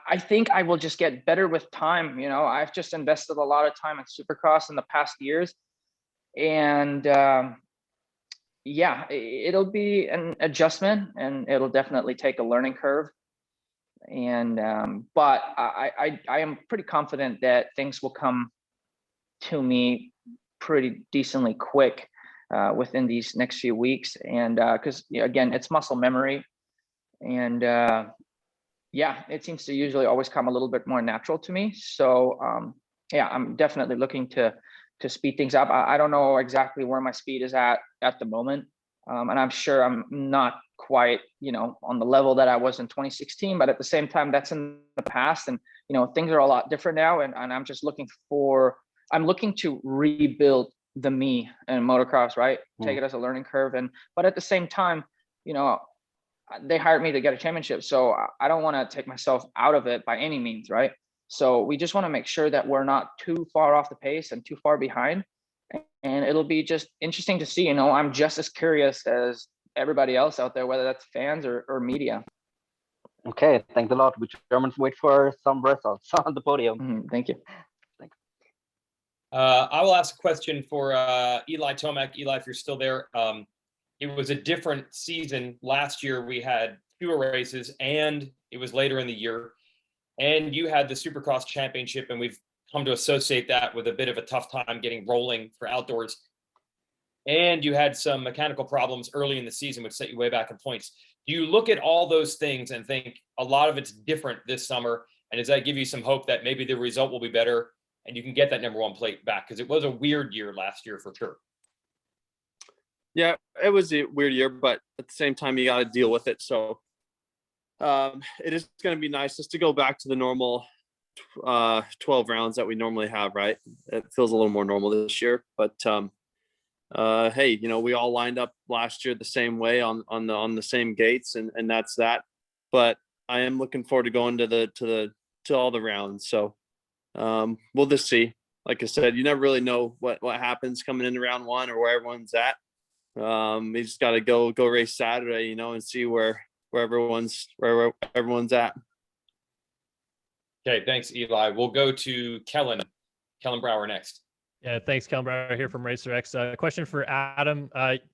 [SPEAKER 15] I think I will just get better with time. You know, I've just invested a lot of time in Supercross in the past years, and yeah, it'll be an adjustment and it'll definitely take a learning curve. And but I am pretty confident that things will come to me pretty decently quick within these next few weeks. And because again, it's muscle memory, and yeah, it seems to usually always come a little bit more natural to me. So yeah, I'm definitely looking to speed things up. I don't know exactly where my speed is at the moment, and I'm sure I'm not quite, you know, on the level that I was in 2016, but at the same time, that's in the past, and you know, things are a lot different now, and I'm just looking to rebuild the me in motocross, right? Take it as a learning curve, but at the same time, you know, they hired me to get a championship, so I don't want to take myself out of it by any means, right? So we just want to make sure that we're not too far off the pace and too far behind, and it'll be just interesting to see. You know, I'm just as curious as everybody else out there, whether that's fans or media.
[SPEAKER 18] Okay, thanks a lot. We Germans wait for some results on the podium.
[SPEAKER 15] Thank you.
[SPEAKER 18] Thanks.
[SPEAKER 1] I will ask a question for Eli Tomac. Eli, if you're still there, it was a different season. Last year we had fewer races and it was later in the year, and you had the Supercross championship, and we've come to associate that with a bit of a tough time getting rolling for outdoors. And you had some mechanical problems early in the season, which set you way back in points. Do you look at all those things and think a lot of it's different this summer? And does that give you some hope that maybe the result will be better and you can get that #1 plate back? Because it was a weird year last year for sure.
[SPEAKER 17] Yeah, it was a weird year, but at the same time, you got to deal with it. So it is going to be nice just to go back to the normal 12 rounds that we normally have, right? It feels a little more normal this year, but hey, we all lined up last year the same way on the same gates, and that's that. But I am looking forward to going to all the rounds. So we'll just see. Like I said, you never really know what happens coming into round one or where everyone's at. We just got to go race Saturday, and see where everyone's at.
[SPEAKER 1] Okay, thanks, Eli. We'll go to Kellen Brower next.
[SPEAKER 10] Yeah, thanks, Kellen Brower here from Racer X. Question for Adam.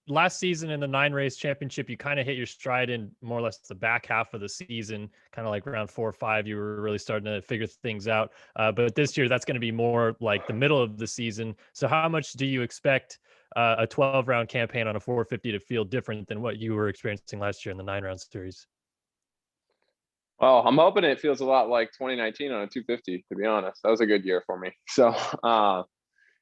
[SPEAKER 10] Last season in the 9-race championship, you kind of hit your stride in more or less the back half of the season, kind of like around 4 or 5. You were really starting to figure things out. But this year, that's going to be more like the middle of the season. So how much do you expect a 12-round campaign on a 450 to feel different than what you were experiencing last year in the 9-round series?
[SPEAKER 14] Well, I'm hoping it feels a lot like 2019 on a 250, to be honest. That was a good year for me. So,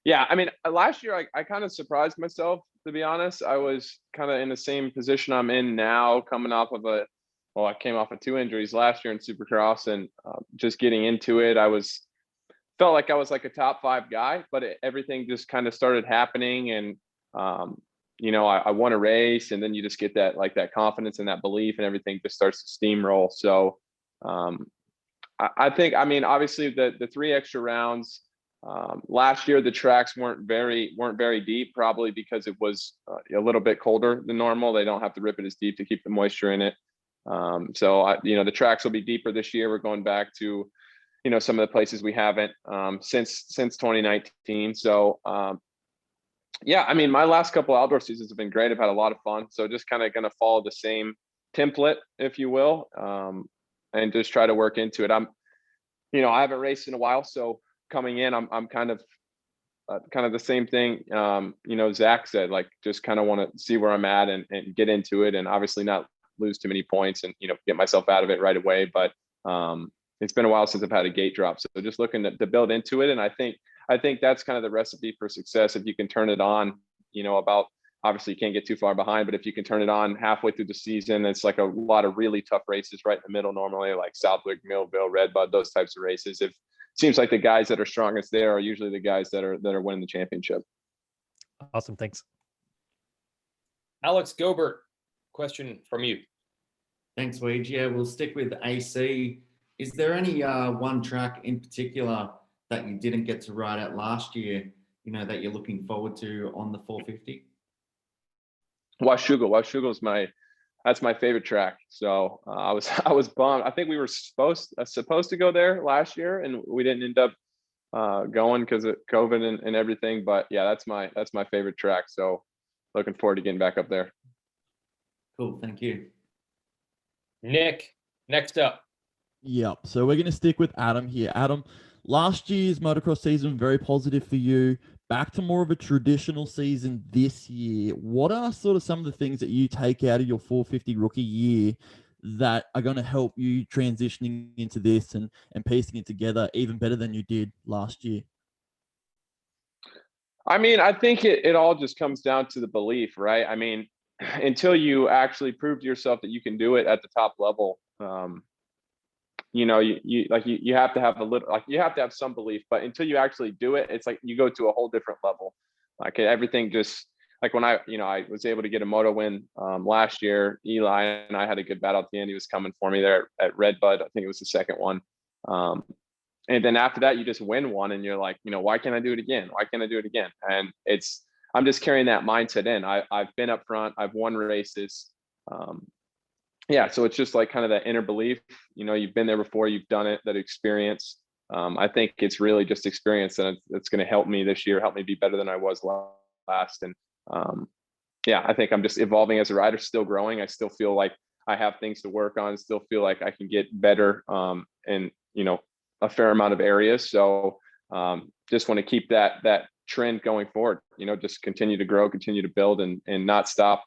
[SPEAKER 14] yeah, I mean, last year I kind of surprised myself, to be honest. I was kind of in the same position I'm in now, coming off of I came off of 2 injuries last year in Supercross, and just getting into it, felt like I was like a top 5 guy, but everything just kind of started happening, and I won a race, and then you just get that confidence and that belief, and everything just starts to steamroll. So I think, I mean, obviously the 3 extra rounds. Last year, the tracks weren't very deep, probably because it was a little bit colder than normal. They don't have to rip it as deep to keep the moisture in it. So the tracks will be deeper this year. We're going back to, some of the places we haven't since 2019. So yeah, I mean, my last couple outdoor seasons have been great. I've had a lot of fun. So just kind of going to follow the same template, if you will, and just try to work into it. I haven't raced in a while, so coming in, I'm kind of the same thing. Zach said, like, just kind of want to see where I'm at and get into it, and obviously not lose too many points and get myself out of it right away. But it's been a while since I've had a gate drop, so just looking to build into it. And I think that's kind of the recipe for success. If you can turn it on, obviously you can't get too far behind, but if you can turn it on halfway through the season, it's like a lot of really tough races right in the middle normally, like Southwick, Millville, Redbud, those types of races. It seems like the guys that are strongest there are usually the guys that are winning the championship.
[SPEAKER 10] Awesome, thanks.
[SPEAKER 1] Alex Gobert, question from you.
[SPEAKER 9] Thanks, Weege. Yeah, we'll stick with AC. Is there any one track in particular that you didn't get to ride at last year, that you're looking forward to on the 450?
[SPEAKER 14] Washougal. That's my favorite track. So I was bummed. I think we were supposed to go there last year, and we didn't end up going because of COVID and everything. But yeah, that's my favorite track. So looking forward to getting back up there.
[SPEAKER 9] Cool. Thank you.
[SPEAKER 1] Nick, next up.
[SPEAKER 6] Yep. So we're going to stick with Adam here. Adam, last year's motocross season, very positive for you. Back to more of a traditional season this year. What are sort of some of the things that you take out of your 450 rookie year that are going to help you transitioning into this and piecing it together even better than you did last year?
[SPEAKER 14] I mean, I think it all just comes down to the belief, right? I mean, until you actually prove to yourself that you can do it at the top level, you have to have you have to have some belief, but until you actually do it, it's like you go to a whole different level. Like everything just like when I was able to get a moto win last year. Eli and I had a good battle at the end. He was coming for me there at Redbud. I think it was the second one. And then after that, you just win one and you're like, why can't I do it again? Why can't I do it again? And I'm just carrying that mindset in. I've been up front. I've won races. Yeah, so it's just like kind of that inner belief, you've been there before, you've done it, that experience. I think it's really just experience, and it's going to help me this year, help me be better than I was last. And yeah, I think I'm just evolving as a rider, still growing. I still feel like I have things to work on, still feel like I can get better in, a fair amount of areas. So just want to keep that trend going forward, just continue to grow, continue to build and not stop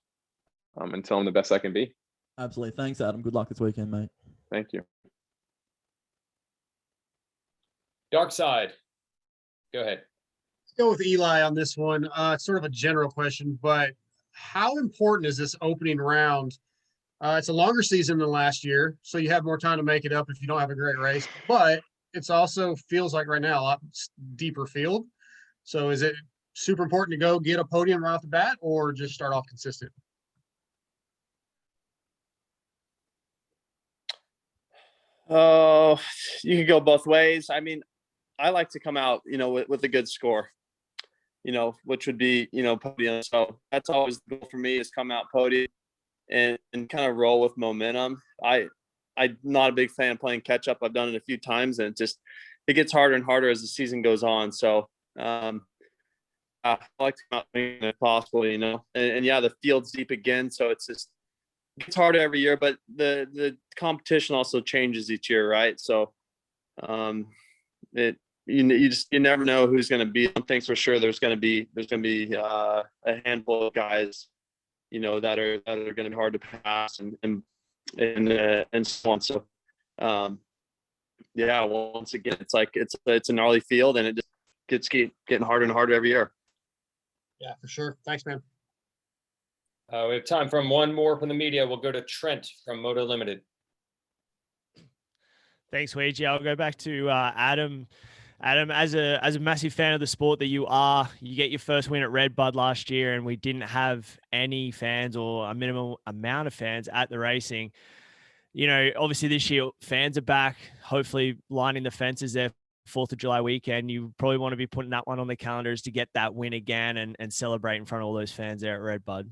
[SPEAKER 14] until I'm the best I can be.
[SPEAKER 6] Absolutely. Thanks, Adam. Good luck this weekend, mate.
[SPEAKER 14] Thank you.
[SPEAKER 1] Dark Side, go ahead.
[SPEAKER 3] Let's go with Eli on this one. It's sort of a general question, but how important is this opening round? It's a longer season than last year, so you have more time to make it up if you don't have a great race, but it's also feels like right now a lot deeper field. So is it super important to go get a podium right off the bat, or just start off consistent?
[SPEAKER 17] Oh, you can go both ways. I mean, I like to come out, with a good score, which would be, podium. So that's always the goal for me, is come out podium and kind of roll with momentum. I'm not a big fan of playing catch up. I've done it a few times, and it gets harder and harder as the season goes on. So I like to come out if possible, and yeah, the field's deep again. So it's harder every year, but the competition also changes each year, right? So you never know who's going to be. One thing's for sure, there's going to be a handful of guys, that are going to be hard to pass and so on. So yeah, once again, it's a gnarly field, and it just getting harder and harder every year.
[SPEAKER 3] Yeah, for sure. Thanks, man.
[SPEAKER 1] We have time for one more from the media. We'll go to Trent from Moto Limited.
[SPEAKER 11] Thanks, Ouija. I'll go back to Adam. Adam, as a massive fan of the sport that you are, you get your first win at Red Bud last year, and we didn't have any fans or a minimal amount of fans at the racing. Obviously this year fans are back, hopefully lining the fences there. 4th of July weekend, you probably want to be putting that one on the calendars to get that win again and celebrate in front of all those fans there at Red Bud.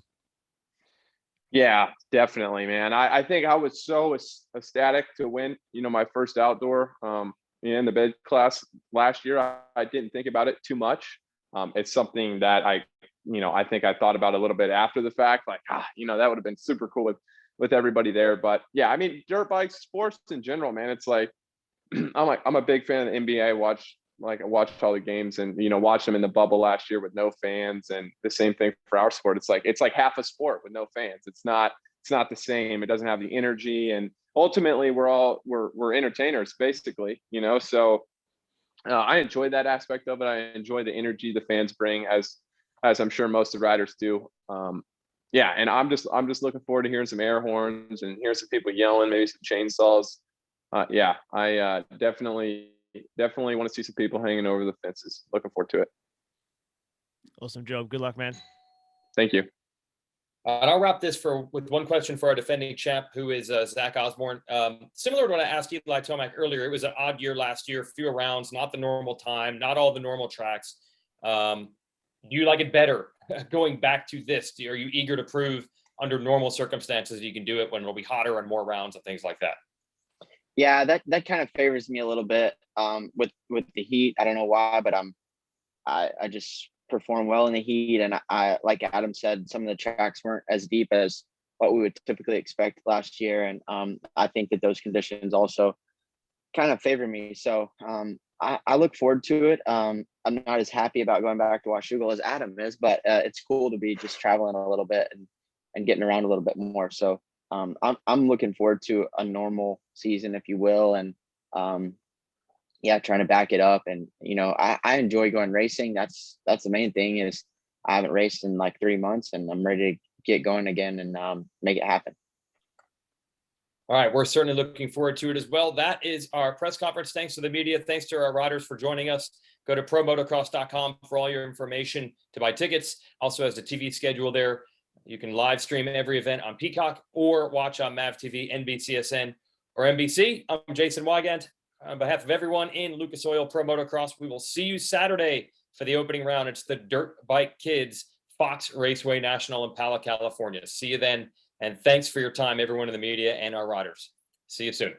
[SPEAKER 19] Yeah, definitely, man. I think I was so ecstatic to win, my first outdoor in the bid class last year. I didn't think about it too much. It's something that I think I thought about a little bit after the fact, like, that would have been super cool with everybody there. But yeah, I mean, dirt bikes, sports in general, man, it's like, I'm a big fan of the NBA. I watched all the games, and watched them in the bubble last year with no fans, and the same thing for our sport. It's like half a sport with no fans. It's not the same. It doesn't have the energy, and ultimately we're entertainers basically, so I enjoy that aspect of it. I enjoy the energy the fans bring, as I'm sure most of the riders do. Yeah, and I'm just looking forward to hearing some air horns and hearing some people yelling, maybe some chainsaws. Yeah, I definitely want to see some people hanging over the fences. Looking forward to it.
[SPEAKER 11] Awesome job. Good luck, man.
[SPEAKER 19] Thank you.
[SPEAKER 1] And I'll wrap this with one question for our defending champ, who is Zach Osborne. Similar to what I asked Eli Tomac earlier, it was an odd year last year, fewer rounds, not the normal time, not all the normal tracks. Do you like it better going back to this? Are you eager to prove under normal circumstances you can do it when it'll be hotter and more rounds and things like that?
[SPEAKER 16] Yeah, that kind of favors me a little bit with the heat. I don't know why, but I just perform well in the heat, and I like Adam said, some of the tracks weren't as deep as what we would typically expect last year, and I think that those conditions also kind of favor me. So I look forward to it. I'm not as happy about going back to Washougal as Adam is, but it's cool to be just traveling a little bit and getting around a little bit more. So I'm looking forward to a normal season, if you will, and yeah, trying to back it up. And I enjoy going racing. That's the main thing. Is I haven't raced in like 3 months, and I'm ready to get going again and make it happen.
[SPEAKER 1] All right, we're certainly looking forward to it as well. That is our press conference. Thanks to the media. Thanks to our riders for joining us. Go to promotocross.com for all your information to buy tickets. Also has the TV schedule there. You can live stream every event on Peacock or watch on MAV TV, NBCSN, or NBC. I'm Jason Wygant. On behalf of everyone in Lucas Oil Pro Motocross, we will see you Saturday for the opening round. It's the Dirt Bike Kids Fox Raceway National in Pala, California. See you then. And thanks for your time, everyone in the media and our riders. See you soon.